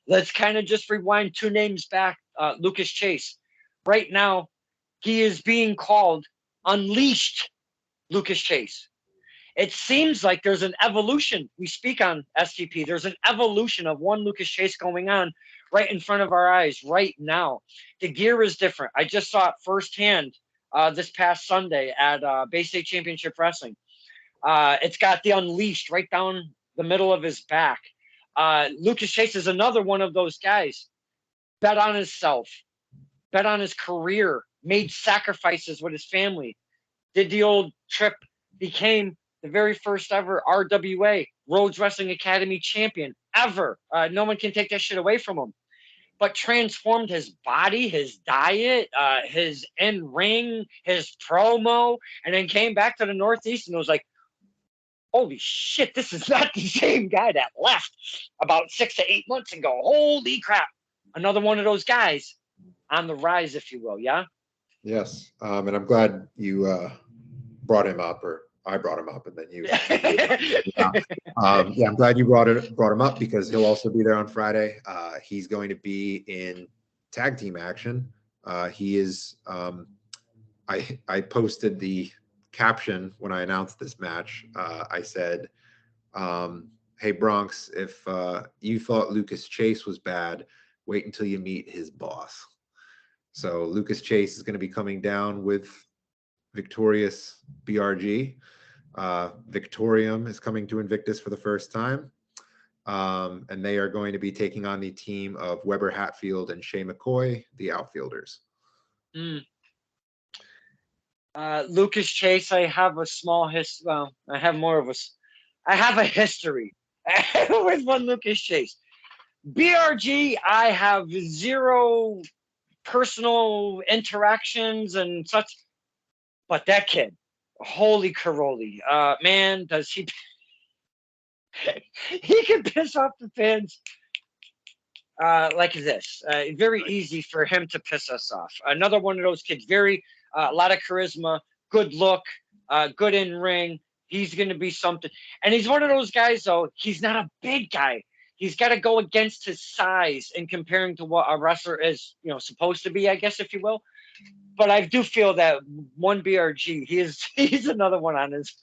Let's kind of just rewind 2 names back. Lucas Chase. Right now, he is being called Unleashed Lucas Chase. It seems like there's an evolution. We speak on STP. There's an evolution of one Lucas Chase going on right in front of our eyes right now. The gear is different. I just saw it firsthand this past Sunday at Bay State Championship Wrestling. It's got the Unleashed right down the middle of his back. Lucas Chase is another one of those guys. Bet on himself, bet on his career, made sacrifices with his family, did the old trip, became the very first ever RWA, Rhodes Wrestling Academy champion ever. No one can take that shit away from him. But transformed his body, his diet, his in-ring, his promo, and then came back to the Northeast and was like, holy shit, this is not the same guy that left about 6 to 8 months ago. Holy crap. Another one of those guys on the rise, if you will, yeah? Yes, and I'm glad you brought him up, or I brought him up, and then you. I'm glad you brought him up, because he'll also be there on Friday. He's going to be in tag team action. He is. I posted the caption when I announced this match. I said, "Hey Bronx, if you thought Lucas Chase was bad, wait until you meet his boss." So Lucas Chase is going to be coming down with victorious BRG. Victorium is coming to Invictus for the first time. And they are going to be taking on the team of Weber Hatfield and Shay McCoy, the outfielders. Lucas Chase, I have a small history. Well, I have a history with one Lucas Chase. BRG, I have 0 personal interactions and such. But that kid, holy caroli, man, does he he can piss off the fans like this. Very easy for him to piss us off. Another one of those kids, very a lot of charisma, good look, good in ring. He's going to be something. And he's one of those guys, though, he's not a big guy. He's got to go against his size in comparing to what a wrestler is, supposed to be, I guess, if you will. But I do feel that one BRG, he's another one on his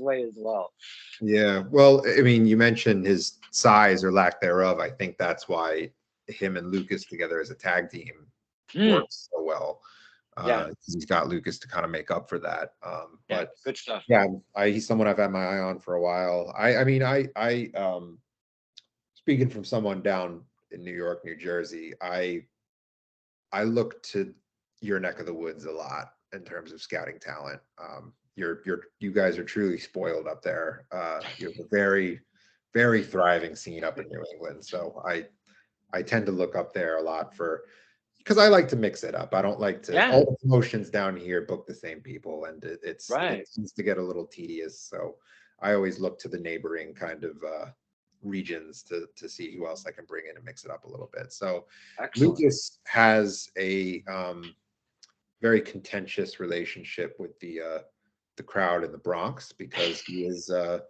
way as well. Yeah, well, I mean, you mentioned his size or lack thereof. I think that's why him and Lucas together as a tag team works so well. He's got Lucas to kind of make up for that. But good stuff. Yeah, he's someone I've had my eye on for a while. I mean, speaking from someone down in New York, New Jersey, I look to your neck of the woods a lot in terms of scouting talent. You guys are truly spoiled up there. You have a very, very thriving scene up in New England. So I tend to look up there a lot for because I like to mix it up. I don't like to Yeah, all the promotions down here book the same people, and it right. tends to get a little tedious. So I always look to the neighboring kind of regions to see who else I can bring in and mix it up a little bit. So Excellent. Lucas has a very contentious relationship with the crowd in the Bronx because he is a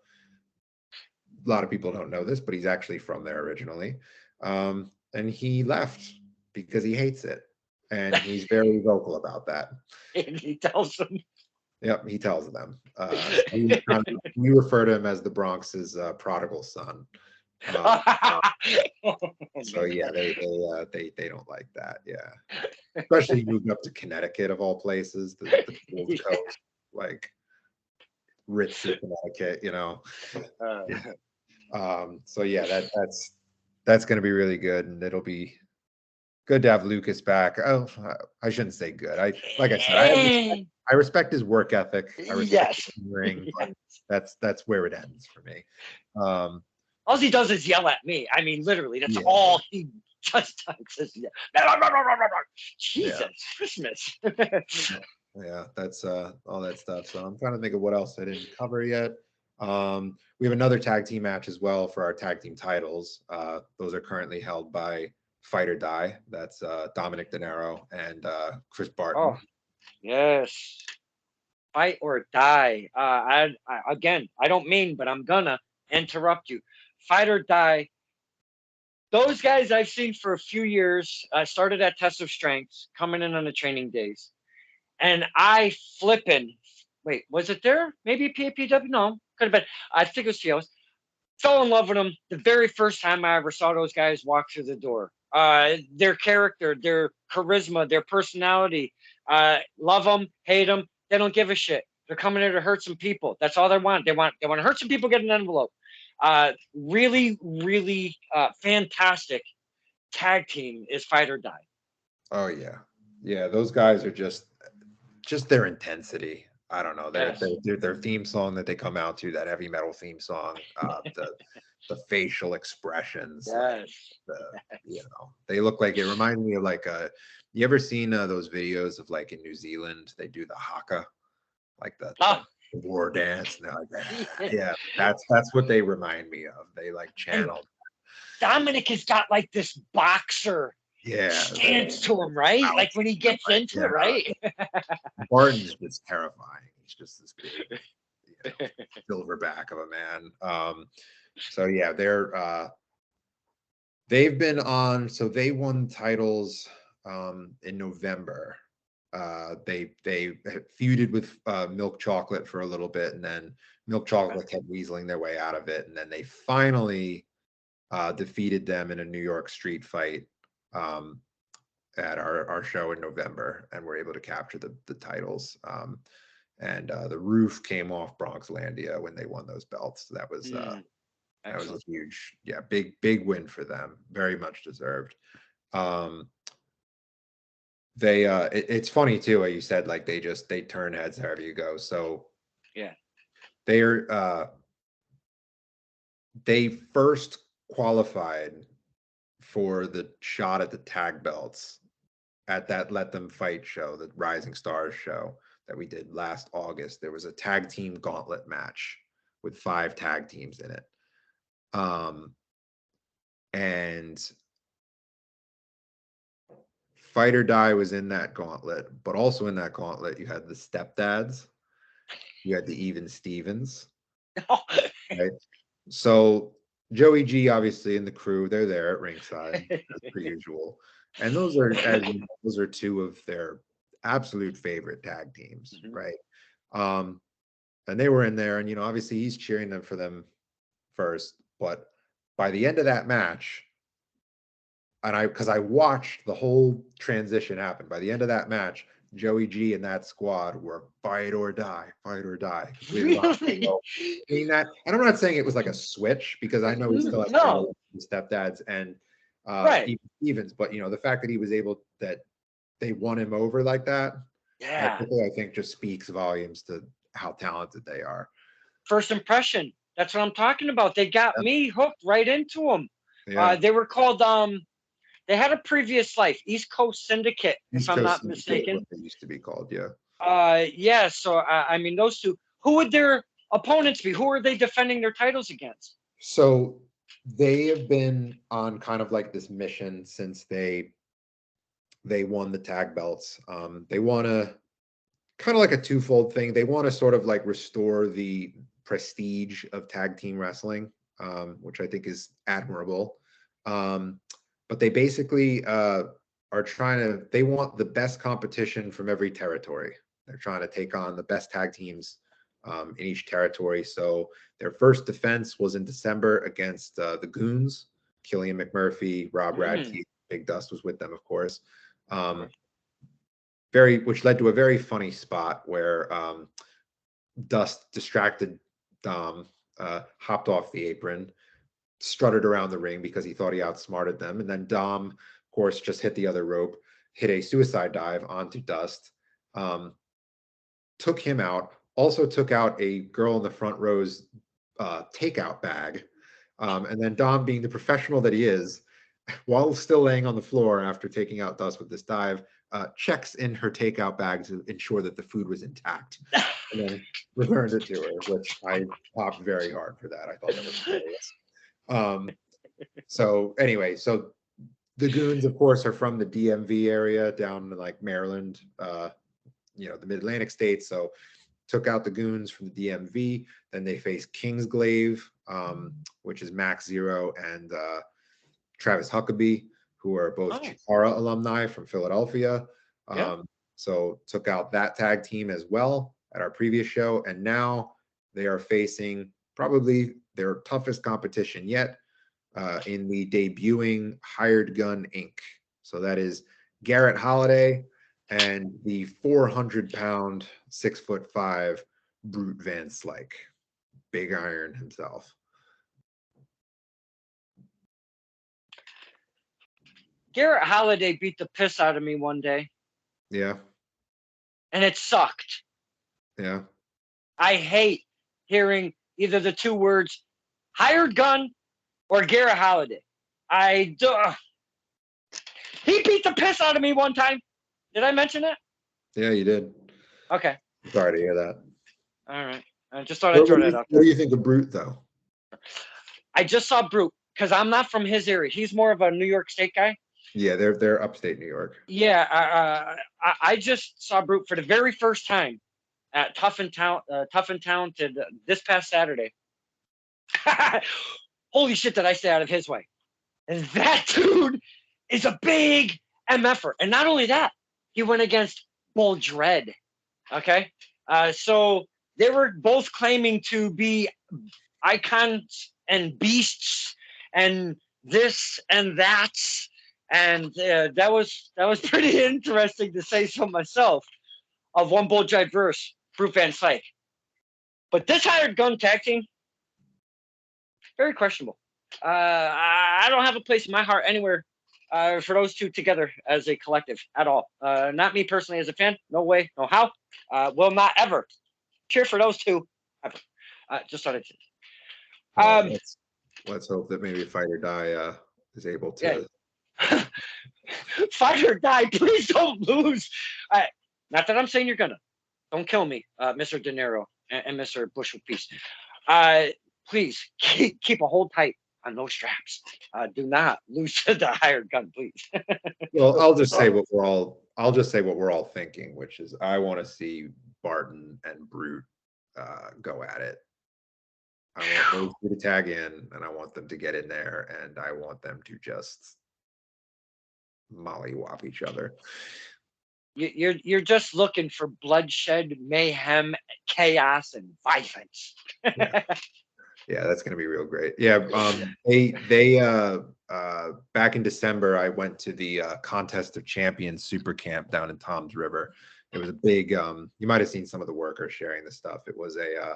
lot of people don't know this, but he's actually from there originally. And he left because he hates it. And he's very vocal about that. And he tells them. Yep, he tells them. We refer to him as the Bronx's prodigal son. Um, so yeah, they don't like that. Yeah, especially moving up to Connecticut of all places, the Gold Coast, like ritzy Connecticut. Yeah. So yeah, that's going to be really good, and it'll be good to have Lucas back. Oh, I shouldn't say good. Like I said, I respect his work ethic. I respect Yes. his ring, but that's where it ends for me. All he does is yell at me. I mean, literally, that's Yeah. all he just does. Jesus, Christmas. Yeah, that's all that stuff. So I'm trying to think of what else I didn't cover yet. We have another tag team match as well for our tag team titles. Those are currently held by Fight or Die. That's Dominic De Niro and Chris Barton. Oh, yes. Fight or die. Again, I don't mean, but I'm gonna interrupt you. Fight or Die. Those guys I've seen for a few years. I started at Test of Strengths, coming in on the training days, and I flipping. Wait, was it there? Maybe PAPW? No, could have been. I think it was TOS. Fell in love with them the very first time I ever saw those guys walk through the door. Their character, their charisma, their personality. Love them, hate them. They don't give a shit. They're coming here to hurt some people. That's all they want. They want to hurt some people, get an envelope. Really, really fantastic tag team is Fight or Die. Oh yeah, yeah. Those guys are just their intensity. I don't know Yes. their theme song that they come out to, that heavy metal theme song. The facial expressions, like Yes. they look like, it reminds me of like you ever seen those videos of like in New Zealand they do the haka, like the war dance, and they're like, yeah, that's what they remind me of. They like channel. Dominic has got like this boxer stance to him, right? Like when he gets into it, right? Barton's just terrifying. He's just this big, silverback of a man. So yeah, they've been on. So they won titles in November. They feuded with Milk Chocolate for a little bit, and then Milk Chocolate kept weaseling their way out of it, and then they finally defeated them in a New York street fight at our show in November, and were able to capture the titles. And the roof came off Bronxlandia when they won those belts. So that was a huge, big win for them. Very much deserved. It's funny too, what you said, like they turn heads however you go. So yeah, they first qualified for the shot at the tag belts at that Let Them Fight show, the Rising Stars show that we did last August. There was a tag team gauntlet match with 5 tag teams in it. And Fight or Die was in that gauntlet, but also in that gauntlet, you had the Stepdads, you had the Even Stevens, right? So Joey G, obviously, and the crew, they're there at ringside as per usual, and those are 2 of their absolute favorite tag teams, right? And they were in there, and obviously he's cheering them for them first, but by the end of that match, and because I watched the whole transition happen. By the end of that match, Joey G and that squad were fight or die. Really? Mean that, and I'm not saying it was like a switch, because I know he still has Stepdads and even Stevens, but the fact that he was able, that they won him over like that, I think just speaks volumes to how talented they are. First impression. That's what I'm talking about. They got me hooked right into them. They were called They had a previous life, East Coast Syndicate, if East I'm Coast not Syndicate is what mistaken. they used to be called. Yeah. Yeah. So I mean, those two. Who would their opponents be? Who are they defending their titles against? So they have been on kind of like this mission since they won the tag belts. They want to kind of like a twofold thing. They want to sort of like restore the prestige of tag team wrestling, which I think is admirable. But they basically are trying to, they want the best competition from every territory. They're trying to take on the best tag teams in each territory. So their first defense was in December against the Goons, Killian McMurphy, Rob Mm, Radke, Big Dust was with them, of course. of Um, course. which led to a very funny spot where Dust, distracted Dom, hopped off the apron, strutted around the ring because he thought he outsmarted them, and then Dom, of course, just hit the other rope, hit a suicide dive onto Dust, um, took him out, also took out a girl in the front row's takeout bag, and then Dom, being the professional that he is, while still laying on the floor after taking out Dust with this dive, checks in her takeout bag to ensure that the food was intact, and then returned it to her, which I popped very hard for that. I thought that was hilarious. Um, so anyway, so the Goons, of course, are from the DMV area down in like Maryland, the Mid-Atlantic states. So took out the Goons from the DMV. Then they faced Kingsglaive, which is Max Zero and Travis Huckabee, who are both Oh, Chikara alumni from Philadelphia. yeah. So took out that tag team as well at our previous show. And now they are facing probably their toughest competition yet in the debuting Hired Gun Inc. So that is Garrett Holiday and the 400-pound, 6'5" Brute Van Slyke, Big Iron himself. Garrett Holiday beat the piss out of me one day, Yeah, and it sucked. yeah. I hate hearing either the two words hired gun or Garrett Holiday. I do. He beat the piss out of me one time. Did I mention it? Yeah, you did. Okay. Sorry to hear that. All right. I just thought I'd throw that out What there. do you think of Brute, though? I just saw Brute because I'm not from his area. He's more of a New York State guy. Yeah, they're upstate New York. Yeah. I just saw Brute for the very first time at Tough and Talented this past Saturday. Holy shit, did I stay out of his way? And that dude is a big MFer. And not only that, he went against Bull Dread. Okay. So they were both claiming to be icons and beasts and this and that. And that was pretty interesting to say so myself of one Bull Dread verse, Brute Van Slyke. But this hired gun tag team, very questionable. I don't have a place in my heart anywhere for those two together as a collective at all. Not me personally as a fan. No way, no how. Will not ever cheer for those two ever. Just started. Well, Um, let's hope that maybe Fight or Die is able yeah. to. Fight or die. Please don't lose. Not that I'm saying you're gonna. Don't kill me, Mr. De Niro and Mr. Bush with Peace. Please keep a hold tight on those straps. Do not lose to the hired gun, please. Well, I'll just say what we're all thinking, which is I want to see Barton and Brute go at it. I want those two to tag in, and I want them to get in there, and I want them to just mollywop each other. You're just looking for bloodshed, mayhem, chaos, and violence. Yeah. Yeah, that's gonna be real great. Yeah, back in December, I went to the Contest of Champions Super Camp down in Toms River. It was a big. You might have seen some of the workers sharing this stuff. It was a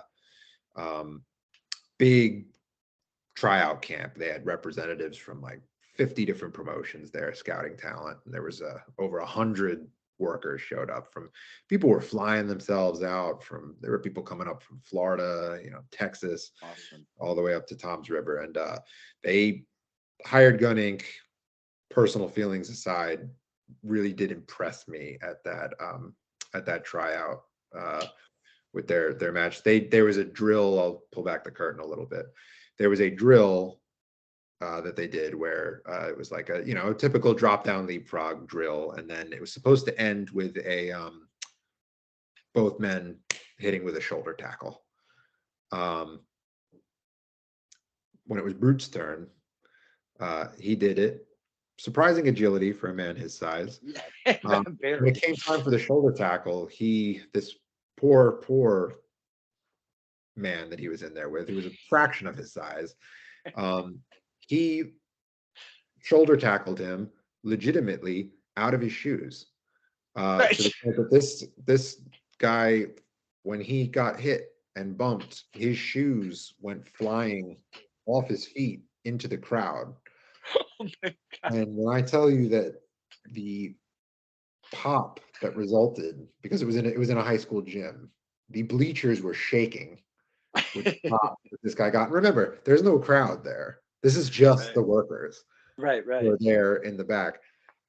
big tryout camp. They had representatives from like 50 different promotions there, scouting talent. And there was over 100 workers showed up. From people were flying themselves out from, there were people coming up from Florida, Texas, Awesome. all the way up to Toms River. And they hired Gun Inc. personal feelings aside, really did impress me at that tryout with their match. There was a drill. I'll pull back the curtain a little bit. There was a drill that they did where it was like a typical drop down leapfrog drill, and then it was supposed to end with a both men hitting with a shoulder tackle. When it was Brute's turn, he did it. Surprising agility for a man his size. When Very. it came time for the shoulder tackle, this poor man that he was in there with, who was a fraction of his size, he shoulder tackled him legitimately out of his shoes. To the point that this guy, when he got hit and bumped, his shoes went flying off his feet into the crowd. Oh my God. And when I tell you that the pop that resulted, because it was in a high school gym, the bleachers were shaking with the pop that this guy got. And remember, there's no crowd there. This is just the workers Right. who are there in the back.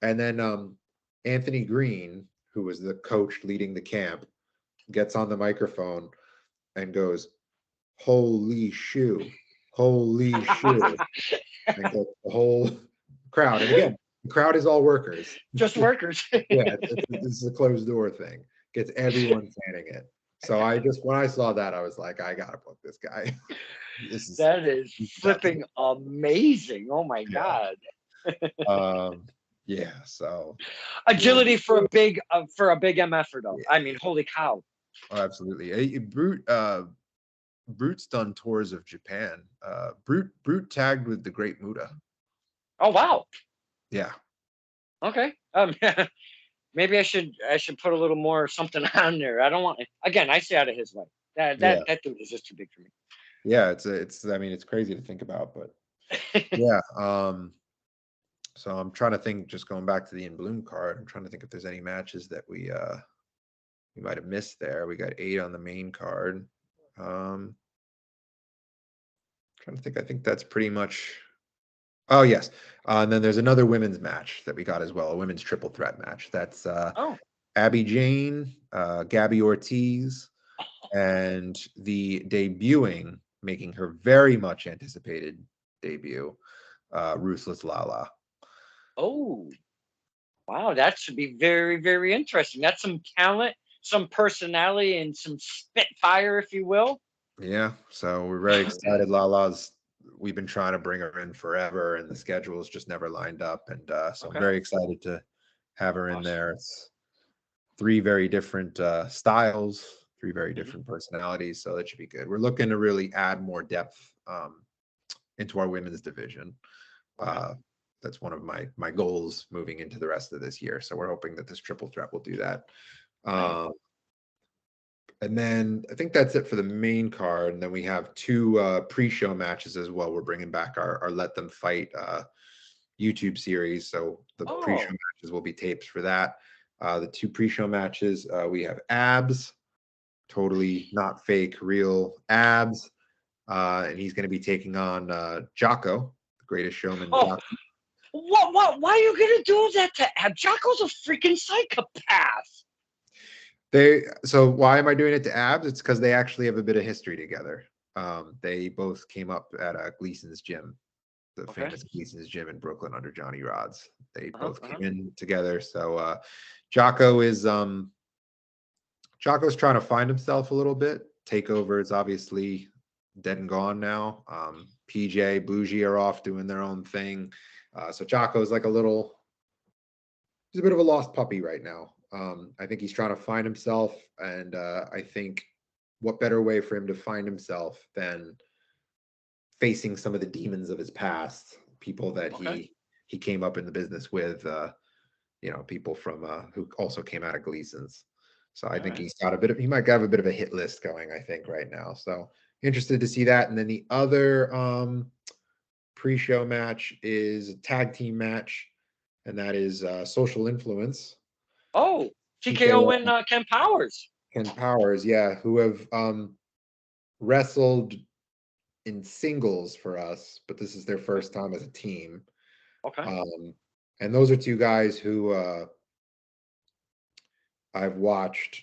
And then Anthony Green, who was the coach leading the camp, gets on the microphone and goes, "Holy shoe, holy shoe," and gets the whole crowd. And again, the crowd is all workers. Just workers. Yeah, this is a closed door thing. Gets everyone fanning it. So when I saw that, I was like, I gotta book this guy. That is flipping amazing. Oh my God. Yeah. So Agility for a big MFer though. I mean, holy cow. Oh, absolutely. Brute's done tours of Japan. Brute tagged with the Great Muda. Oh wow. Yeah. Okay. Maybe I should put a little more something on there. I don't want, again, I stay out of his way. That dude is just too big for me. Yeah, it's crazy to think about, but yeah. So I'm trying to think, just going back to the In Bloom card, I'm trying to think if there's any matches that we might have missed there. We got 8 on the main card. Trying to think. I think that's pretty much. Oh yes, and then there's another women's match that we got as well, a women's triple threat match. That's Abby Jane, Gabby Ortiz, and the debuting, making her very much anticipated debut, Ruthless Lala. Oh, wow, that should be very, very interesting. That's some talent, some personality, and some spitfire, if you will. Yeah, so we're very excited. We've been trying to bring her in forever, and the schedule's just never lined up. And so I'm very excited to have her in there. It's 3 very different styles, 3 very different personalities, so that should be good. We're looking to really add more depth into our women's division. That's one of my goals moving into the rest of this year. So we're hoping that this triple threat will do that. And then I think that's it for the main card. And then we have 2 pre-show matches as well. We're bringing back our Let Them Fight YouTube series. So the pre-show matches will be tapes for that. The 2 pre-show matches, we have Abs, totally not fake, real Abs. And he's going to be taking on Jocko, the Greatest Showman. What? Why are you going to do that to Abs? Jocko's a freaking psychopath. So why am I doing it to Abs? It's because they actually have a bit of history together. They both came up at Gleason's gym, the famous Gleason's gym in Brooklyn under Johnny Rods. They both came in together. So Jocko's trying to find himself a little bit. Takeover is obviously dead and gone now. PJ, Bougie are off doing their own thing. So Jocko's like he's a bit of a lost puppy right now. I think he's trying to find himself, and I think what better way for him to find himself than facing some of the demons of his past, people that he came up in the business with, people from who also came out of Gleason's. So I think he might have a bit of a hit list going, I think, right now. So interested to see that. And then the other pre-show match is a tag team match, and that is Social Influence. Oh, TKO and Ken Powers. Ken Powers, yeah, who have wrestled in singles for us, but this is their first time as a team. And those are two guys who I've watched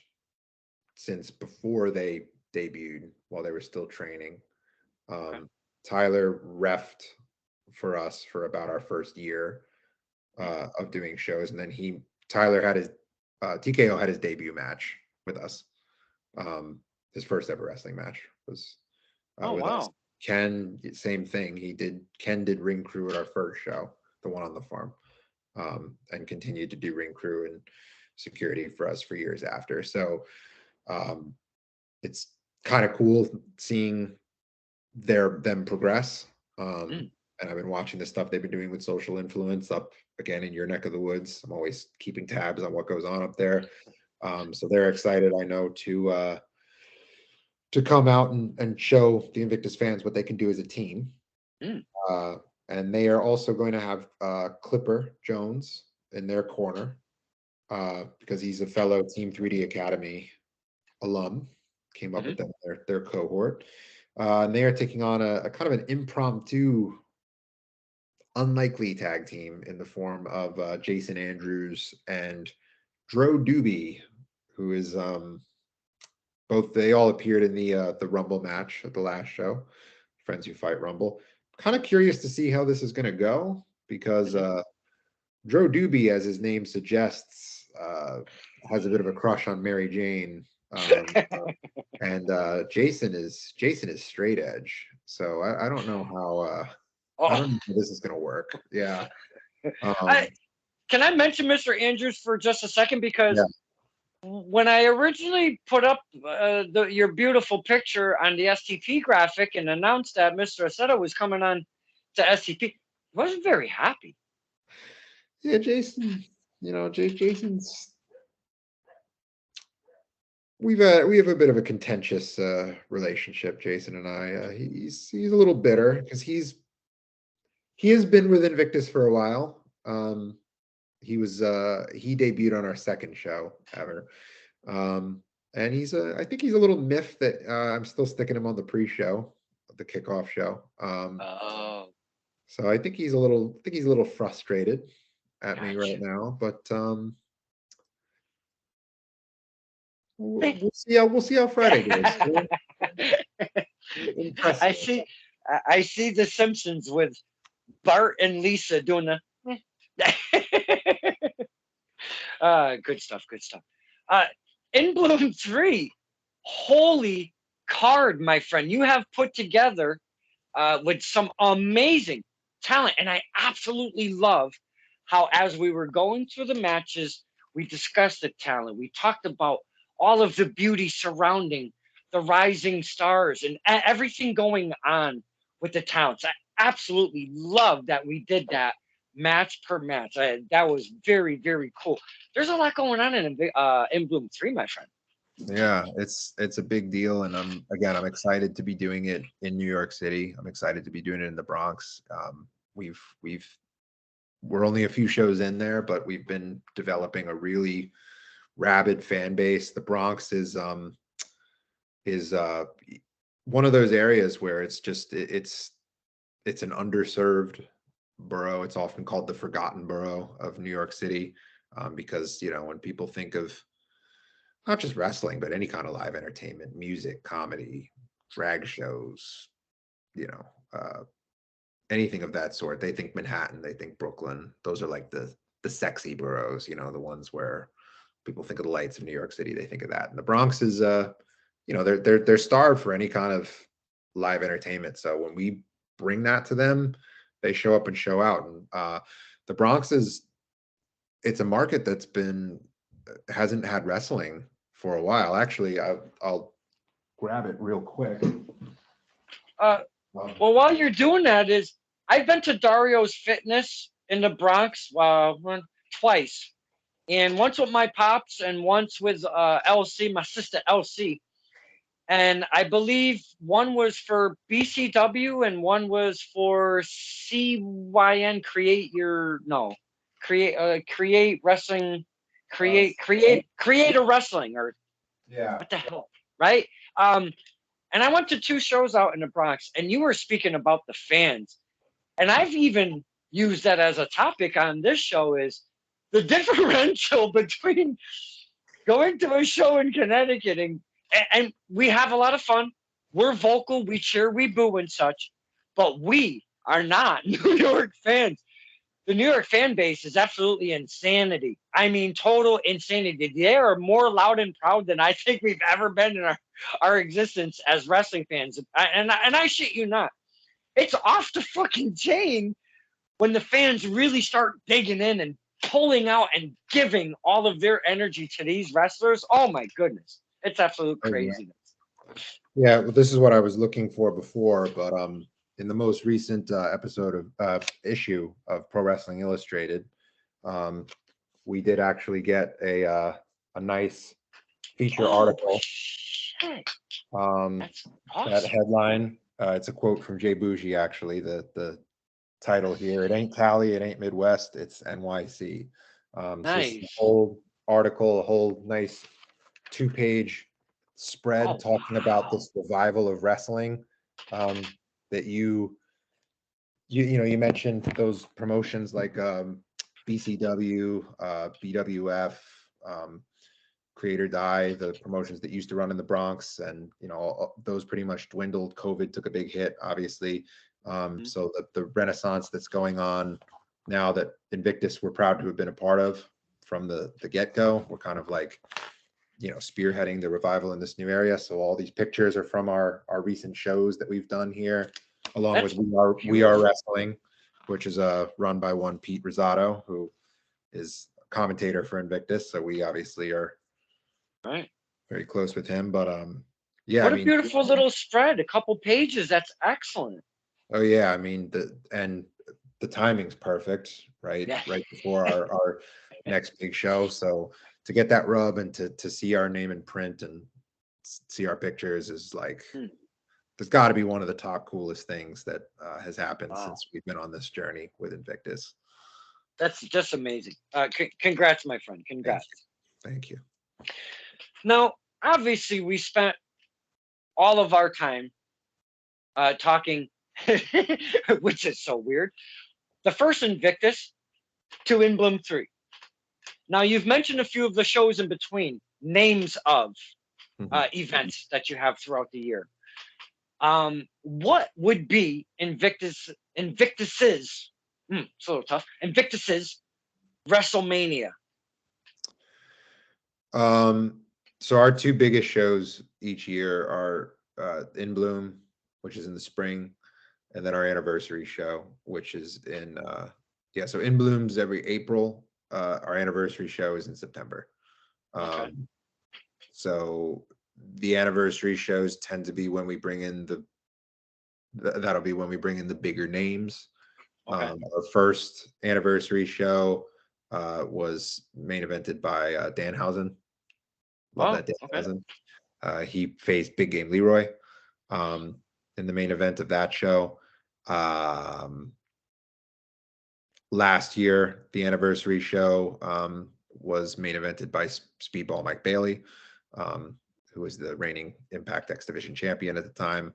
since before they debuted, while they were still training. Okay. Tyler refed for us for about our first year Mm. of doing shows, and then Tyler had his TKO had his debut match with us. His first ever wrestling match was Oh, with us. wow. Ken, same thing. Ken did ring crew at our first show, the one on the farm, and continued to do ring crew and security for us for years after. So um, it's kind of cool seeing them progress. Mm. And I've been watching the stuff they've been doing with social influence up again in your neck of the woods. I'm always keeping tabs on what goes on up there. So they're excited, I know, to come out and show the Invictus fans what they can do as a team. Mm. Uh, and they are also going to have Clipper Jones in their corner because he's a fellow Team 3D Academy alum. Came up Hmm. with them their cohort, and they are taking on a kind of an impromptu, unlikely tag team in the form of Jason Andrews and Dro Doobie, who is both. They all appeared in the Rumble match at the last show, Friends Who Fight Rumble. Kind of curious to see how this is going to go because Hmm. Dro Doobie, as his name suggests, has a bit of a crush on Mary Jane. And Jason is straight edge. So I don't know how I Oh, don't know how this is gonna work. Yeah. I Um can I mention Mr. Andrews for just a second yeah. because when I originally put up your beautiful picture on the STP graphic and announced that Mr. Accetta was coming on to STP, I wasn't very happy. Yeah, Jason, Jason's we have a bit of a contentious relationship, Jason and I. He's a little bitter because he has been with Invictus for a while. He debuted on our second show ever. And I think he's a little miffed that I'm still sticking him on the pre-show, the kickoff show. Oh, So I think he's a little frustrated at me right gotcha. now, but Hey, we'll see how Friday goes. Impress I me. see. I see The Simpsons with Bart and Lisa doing the. Good stuff. Good stuff. Uh, In Bloom 3, holy card, my friend. You have put together with some amazing talent. And I absolutely love how, as we were going through the matches, we discussed the talent. We talked about all of the beauty surrounding the rising stars and everything going on with the talents. I absolutely love that we did that match per match. That was very, very cool. There's a lot going on in Bloom 3, my friend. Yeah, it's a big deal, and I'm excited to be doing it in New York City. I'm excited to be doing it in the Bronx. We've we're only a few shows in there, but we've been developing a really rabid fan base. The Bronx is one of those areas where it's an underserved borough. It's often called the forgotten borough of New York City because when people think of not just wrestling but any kind of live entertainment, music, comedy, drag shows, you know, uh, anything of that sort, they think Manhattan, they think Brooklyn. Those are like the sexy boroughs, the ones where people think of the lights of New York City, they think of that. And the Bronx is they're starved for any kind of live entertainment. So when we bring that to them, they show up and show out. And the Bronx it's a market that's been hasn't had wrestling for a while. Actually, I'll grab it real quick. Uh, Well, while you're doing that, I've been to Dario's Fitness in the Bronx twice, and once with my pops and once with LC, my sister LC. And I believe one was for BCW and one was for CYN Create Your no Create Wrestling Uh, Create a Wrestling or yeah. what the hell, right? Um, and I went to two shows out in the Bronx, and you were speaking about the fans. And I've even use that as a topic on this show is the differential between going to a show in Connecticut and we have a lot of fun. We're vocal, we cheer, we boo and such, but we are not New York fans. The New York fan base is absolutely insanity. I mean, total insanity. They are more loud and proud than I think we've ever been in our existence as wrestling fans. And I shit you not. It's off the fucking chain when the fans really start digging in and pulling out and giving all of their energy to these wrestlers. Oh my goodness. It's absolute Oh, yeah. craziness. Yeah, well, this is what I was looking for before, but in the most recent episode of issue of Pro Wrestling Illustrated, um, we did actually get a nice feature Oh article. shit. That's That awesome. headline, it's a quote from Jay Bougie, actually. The title here: "It ain't Cali, it ain't Midwest, it's NYC." So this is a Nice. whole article, a whole nice 2-page spread Oh talking about wow. this revival of wrestling, that you mentioned those promotions like BCW, BWF, Creator Die, the promotions that used to run in the Bronx, and those pretty much dwindled. COVID took a big hit, obviously. Mhm. So the renaissance that's going on now, that Invictus we're proud to have been a part of from the get-go. We're kind of like spearheading the revival in this new area. So all these pictures are from our recent shows that we've done here, along That's with We Are beautiful. Wrestling, which is run by one Pete Rosato, who is a commentator for Invictus. So we obviously are Right. very close with him. But yeah, I What a mean, beautiful little spread. A couple pages. That's excellent. oh yeah, I mean the timing's perfect, right? Yeah. Right before our next big show. So to get that rub and to see our name in print and see our pictures is like, Hmm. there's got to be one of the top coolest things that has happened Wow. since we've been on this journey with Invictus. That's just amazing. Congrats, my friend. Thank you. Congrats. Thank you. Now, obviously, we spent all of our time talking, which is so weird. The first Invictus to In Bloom 3. Now, you've mentioned a few of the shows in between, names of Mhm. events that you have throughout the year. What would be Invictus's, it's a little tough, Invictus's WrestleMania? So our two biggest shows each year are In Bloom, which is in the spring, and then our anniversary show, which is in so In Bloom's every April. Our anniversary show is in September. Okay. So the anniversary shows tend to be when we bring in that'll be when we bring in the bigger names. Okay. Our first anniversary show was main evented by Danhausen. Love Oh, that okay. Danhausen. He faced Big Game Leroy in the main event of that show. Last year, the anniversary show was main evented by Speedball Mike Bailey, who was the reigning Impact X Division champion at the time.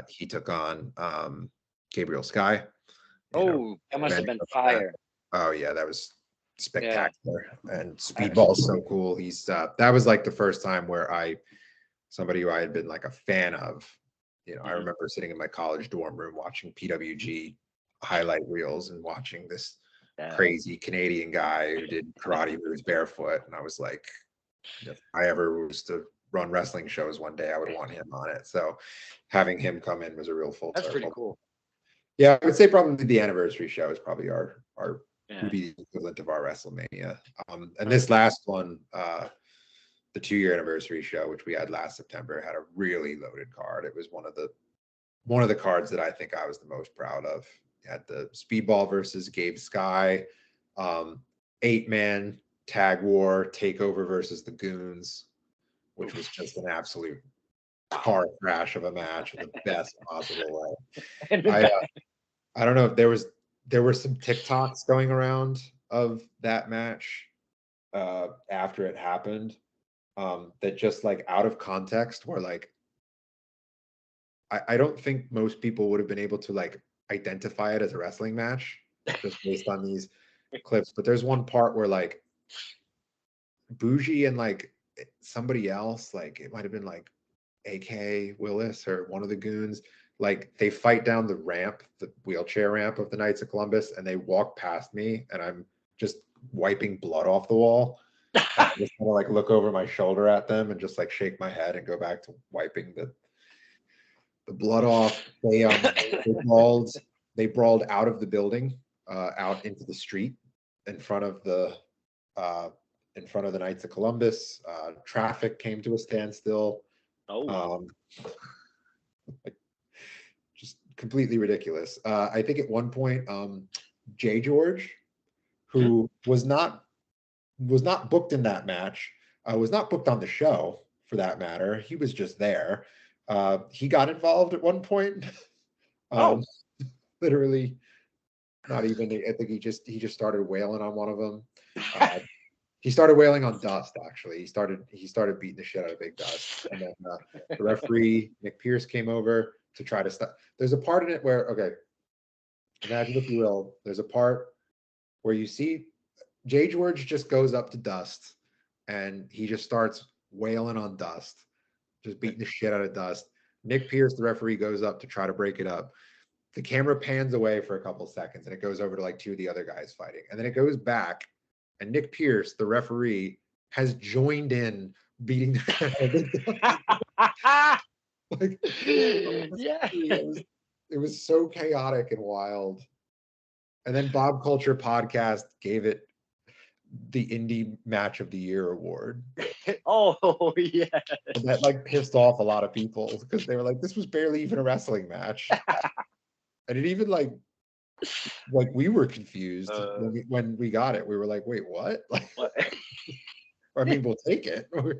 He took on Gabriel Sky in a Oh, that must have revenge been of that. fire. Oh yeah, that was Yeah. spectacular. And Excellent. Speedball's so cool. He's that was like the first time where somebody who I had been like a fan of. I Mhm. remember sitting in my college dorm room watching PWG highlight reels and watching this Yeah. crazy Canadian guy who did karate moves barefoot. And I was like, if I ever was to run wrestling shows one day, I would want him on it. So having him come in was a real full That's pretty circle. cool. Yeah, I would say probably the anniversary show is probably our would Yeah. be the equivalent of our WrestleMania. And Right. this last one, the 2-year anniversary show, which we had last September, had a really loaded card. It was one of the cards that I think I was the most proud of. You had the Speedball versus Gabe Sky, 8-man tag war, Takeover versus the Goons, which was just an absolute car crash of a match in the best possible way. And I I don't know if there were some TikToks going around of that match after it happened, that just like out of context were like, I don't think most people would have been able to like identify it as a wrestling match. just based on these clips. But there's one part where like Bougie and like somebody else, like it might have been like AK Willis or one of the goons, like they fight down the ramp, the wheelchair ramp of the Knights of Columbus, and they walk past me, and I'm just wiping blood off the wall. And I just kind of like look over my shoulder at them and just like shake my head and go back to wiping the blood off. They brawled out of the building, out into the street in front of the uh, Knights of Columbus. Traffic came to a standstill. Oh, Um, like, just completely ridiculous. I think at one point, Jay George, who was not booked in that match, was not booked on the show for that matter. He was just there. He got involved at one point. oh, Literally, not even. I think he just started wailing on one of them. He started wailing on Dust. Actually, he started beating the shit out of Big Dust, and then the referee Nick Pierce came over to try to stop. There's a part in it where, okay, imagine if you will. There's a part where you see Jay George just goes up to Dust, and he just starts wailing on Dust, just beating the shit out of Dust. Nick Pierce, the referee, goes up to try to break it up. The camera pans away for a couple seconds, and it goes over to like two of the other guys fighting, and then it goes back, and Nick Pierce, the referee, has joined in beating the like, yeah. it was so chaotic and wild. And then Bob Culture Podcast gave it the Indie Match of the Year award. Oh, yeah. And that like pissed off a lot of people because they were like, this was barely even a wrestling match. And it even like we were confused when we got it. We were like, wait, what? Like, I mean, we'll take it. But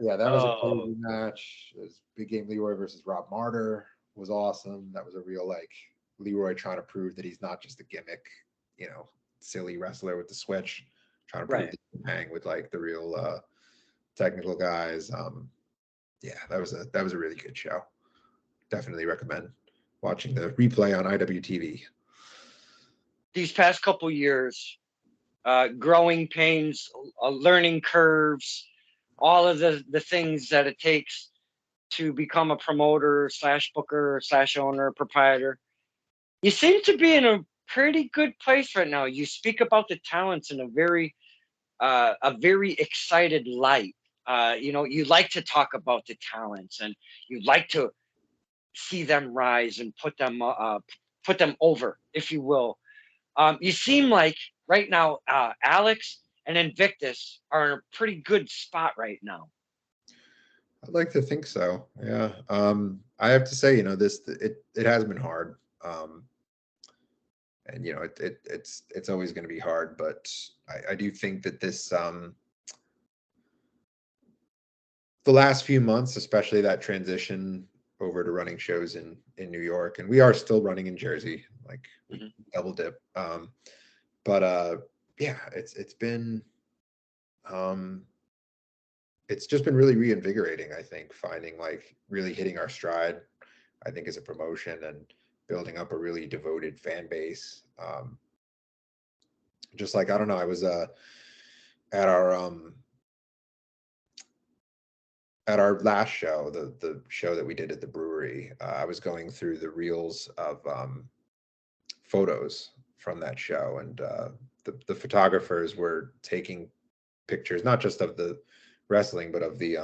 yeah, that was a Oh, crazy match. It was Big Game Leroy versus Rob Martyr was awesome. That was a real like Leroy trying to prove that he's not just a gimmick, silly wrestler with the switch, trying to prove right. that he can hang with like the real technical guys. Yeah, that was a really good show. Definitely recommend watching the replay on IWTV. These past couple years, growing pains, learning curves, all of the things that it takes to become a promoter slash booker slash owner proprietor. You seem to be in a pretty good place right now. You speak about the talents in a very excited light. You like to talk about the talents, and you like to see them rise and put them over, if you will. You seem like right now, Alex and Invictus are in a pretty good spot right now. I'd like to think so. Yeah. I have to say, it has been hard. And it's always going to be hard, but I do think that this the last few months, especially that transition over to running shows in New York, and we are still running in Jersey, like we double dip. But yeah, um it's just been really reinvigorating, I think, finding like really hitting our stride, I think, as a promotion and building up a really devoted fan base. Just like, I don't know, I was at our last show, the show that we did at the brewery. I was going through the reels of photos from that show, and the photographers were taking pictures not just of the wrestling, but of the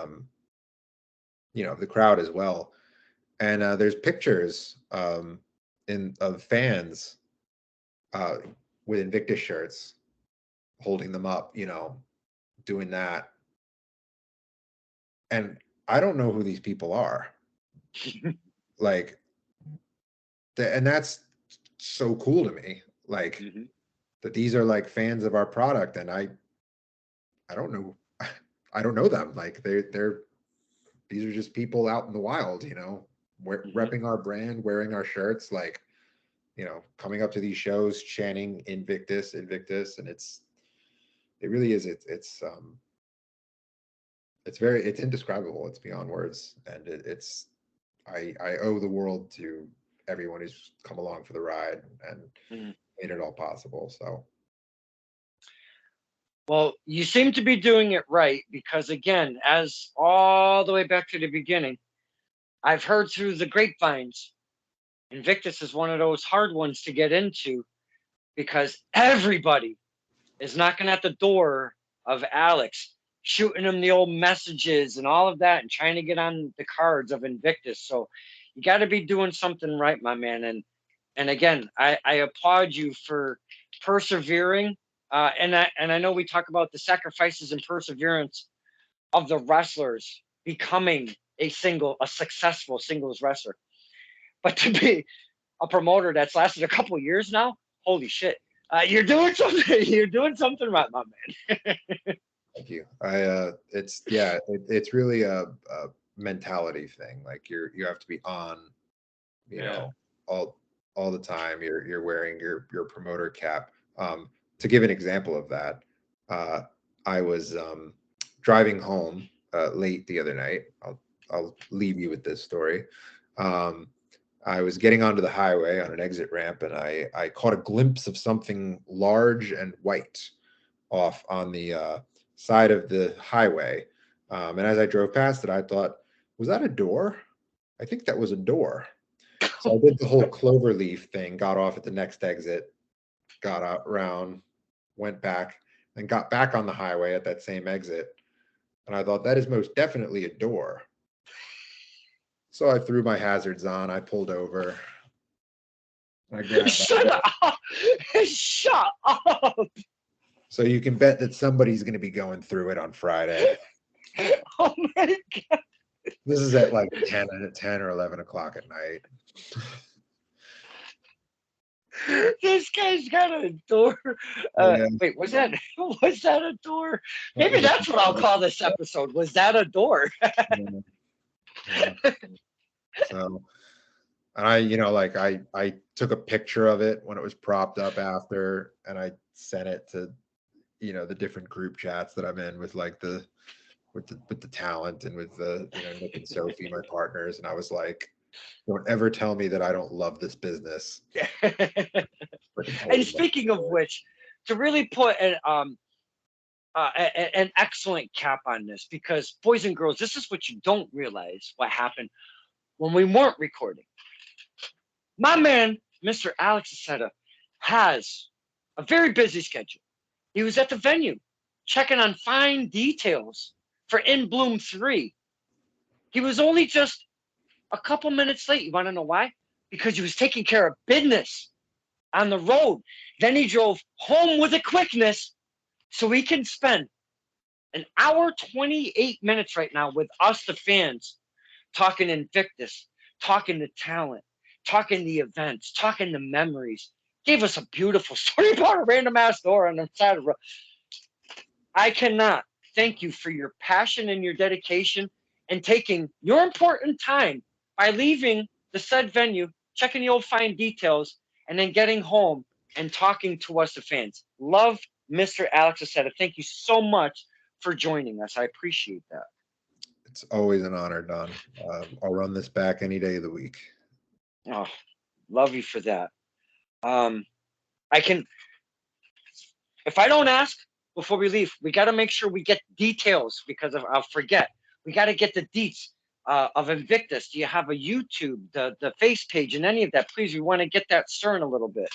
the crowd as well. And there's pictures of fans uh, with Invictus shirts, holding them up, doing that. And I don't know who these people are. Like, and that's so cool to me. Like, that these are like fans of our product, and I don't know, I don't know them. Like, they're these are just people out in the wild, repping our brand, wearing our shirts, like, coming up to these shows, chanting Invictus, Invictus, and it really is. It's indescribable. It's beyond words, and I owe the world to everyone who's come along for the ride and Mm. made it all possible. So Well, you seem to be doing it right because, again, as all the way back to the beginning, I've heard through the grapevines, Invictus is one of those hard ones to get into because everybody is knocking at the door of Alex, shooting him the old messages and all of that, and trying to get on the cards of Invictus. So you got to be doing something right, my man. And again, I applaud you for persevering. And I know we talk about the sacrifices and perseverance of the wrestlers becoming a successful singles wrestler. But to be a promoter that's lasted a couple of years now, holy shit. You're doing something. You're doing something right, my man. thank you. It's yeah, it's really a mentality thing. Like you have to be on, you Yeah. know, all the time. You're wearing your promoter cap. To give an example of that, uh, I was driving home late the other night. I'll leave you with this story. Um, I was getting onto the highway on an exit ramp, and I caught a glimpse of something large and white off on the side of the highway. And as I drove past it, I thought, was that a door? I think that was a door. So I did the whole clover leaf thing, got off at the next exit, got out around, went back, and got back on the highway at that same exit. And I thought that is most definitely a door. So I threw my hazards on, I pulled over, I grabbed that Shut door. up. Shut up. So you can bet that somebody's going to be going through it on Friday. Oh my God. This is at like 10 or 11 o'clock at night. This guy's got a door. Yeah, Wait, was that a door? that Maybe was that's what I'll call this episode. Was that a door? yeah, yeah. So, and I, like I took a picture of it when it was propped up after, and I sent it to, the different group chats that I'm in with like with the talent and with the, Nick and Sophie, my partners. And I was like, don't ever tell me that I don't love this business. Freaking And totally love speaking of which, to really put an excellent cap on this, because boys and girls, this is what you don't realize what happened when we weren't recording. My man, Mr. Alex Accetta, has a very busy schedule. He was at the venue checking on fine details for In Bloom 3. He was only just a couple minutes late. You want to know why? Because he was taking care of business on the road. Then he drove home with a quickness so he can spend an hour, 28 minutes right now with us, the fans, talking Invictus, talking the talent, talking the events, talking the memories. Gave us a beautiful story about a random ass door on the side of the road. I cannot thank you for your passion and your dedication and taking your important time by leaving the said venue, checking the old fine details, and then getting home and talking to us, the fans. Love, Mr. Alex Accetta. Thank you so much for joining us. I appreciate that. It's always an honor, Don. I'll run this back any day of the week. Oh, love you for that. I can, if I don't ask before we leave, we got to make sure we get details because I'll forget. We got to get the deets of Invictus. Do you have a YouTube, the face page, and any of that? Please, we want to get that stirring a little bit.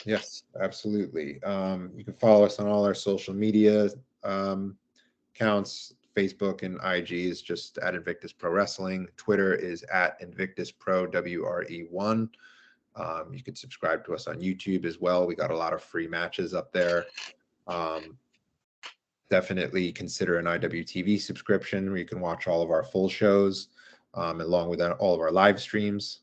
Yes, absolutely. You can follow us on all our social media accounts. Facebook and IG is just at Invictus Pro Wrestling. Twitter is at Invictus Pro WRE1. You can subscribe to us on YouTube as well. We got a lot of free matches up there. Definitely consider an IWTV subscription where you can watch all of our full shows, along with all of our live streams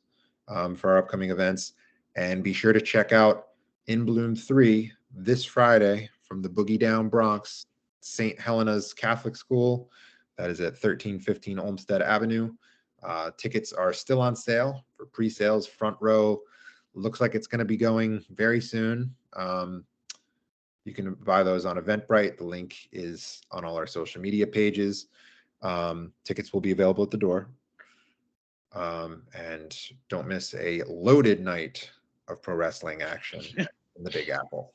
for our upcoming events. And be sure to check out In Bloom 3 this Friday from the Boogie Down Bronx, St. Helena's Catholic School. That is at 1315 Olmsted Avenue. Tickets are still on sale for pre-sales, front row. Looks like it's going to be going very soon. You can buy those on Eventbrite. The link is on all our social media pages. Tickets will be available at the door. And don't miss a loaded night of pro wrestling action in the Big Apple.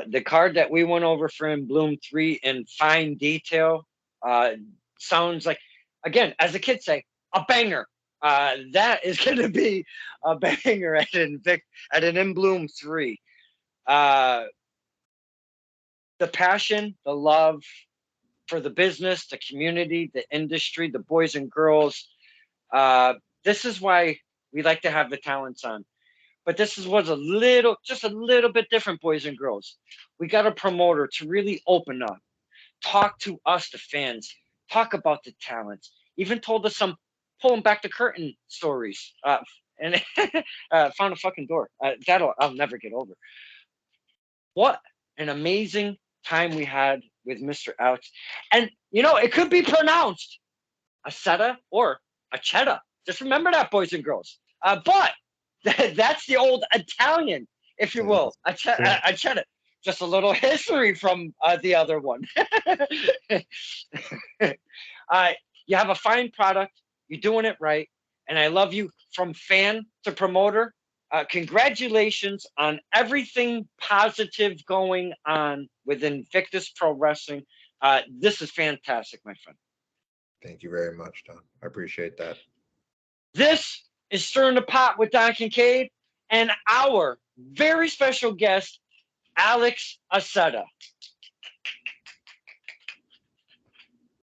The card that we went over for In Bloom 3 in fine detail sounds like, again, as the kids say, a banger. That is going to be a banger at an In Bloom 3. The passion, the love for the business, the community, the industry, the boys and girls. This is why we like to have the talents on. But this was just a little bit different, boys and girls. We got a promoter to really open up, talk to us, the fans, talk about the talents, even told us some pulling back the curtain stories, and found a fucking door. I'll never get over. What an amazing time we had with Mr. Alex. And, it could be pronounced Accetta or Accetta. Just remember that, boys and girls. But that's the old Italian, if you will. Accetta. Just a little history from the other one. You have a fine product. You're doing it right. And I love you from fan to promoter. Congratulations on everything positive going on with Invictus Pro Wrestling. This is fantastic, my friend. Thank you very much, Don. I appreciate that. This is Stirring the Pot with Don Kincaid and our very special guest, Alex Accetta.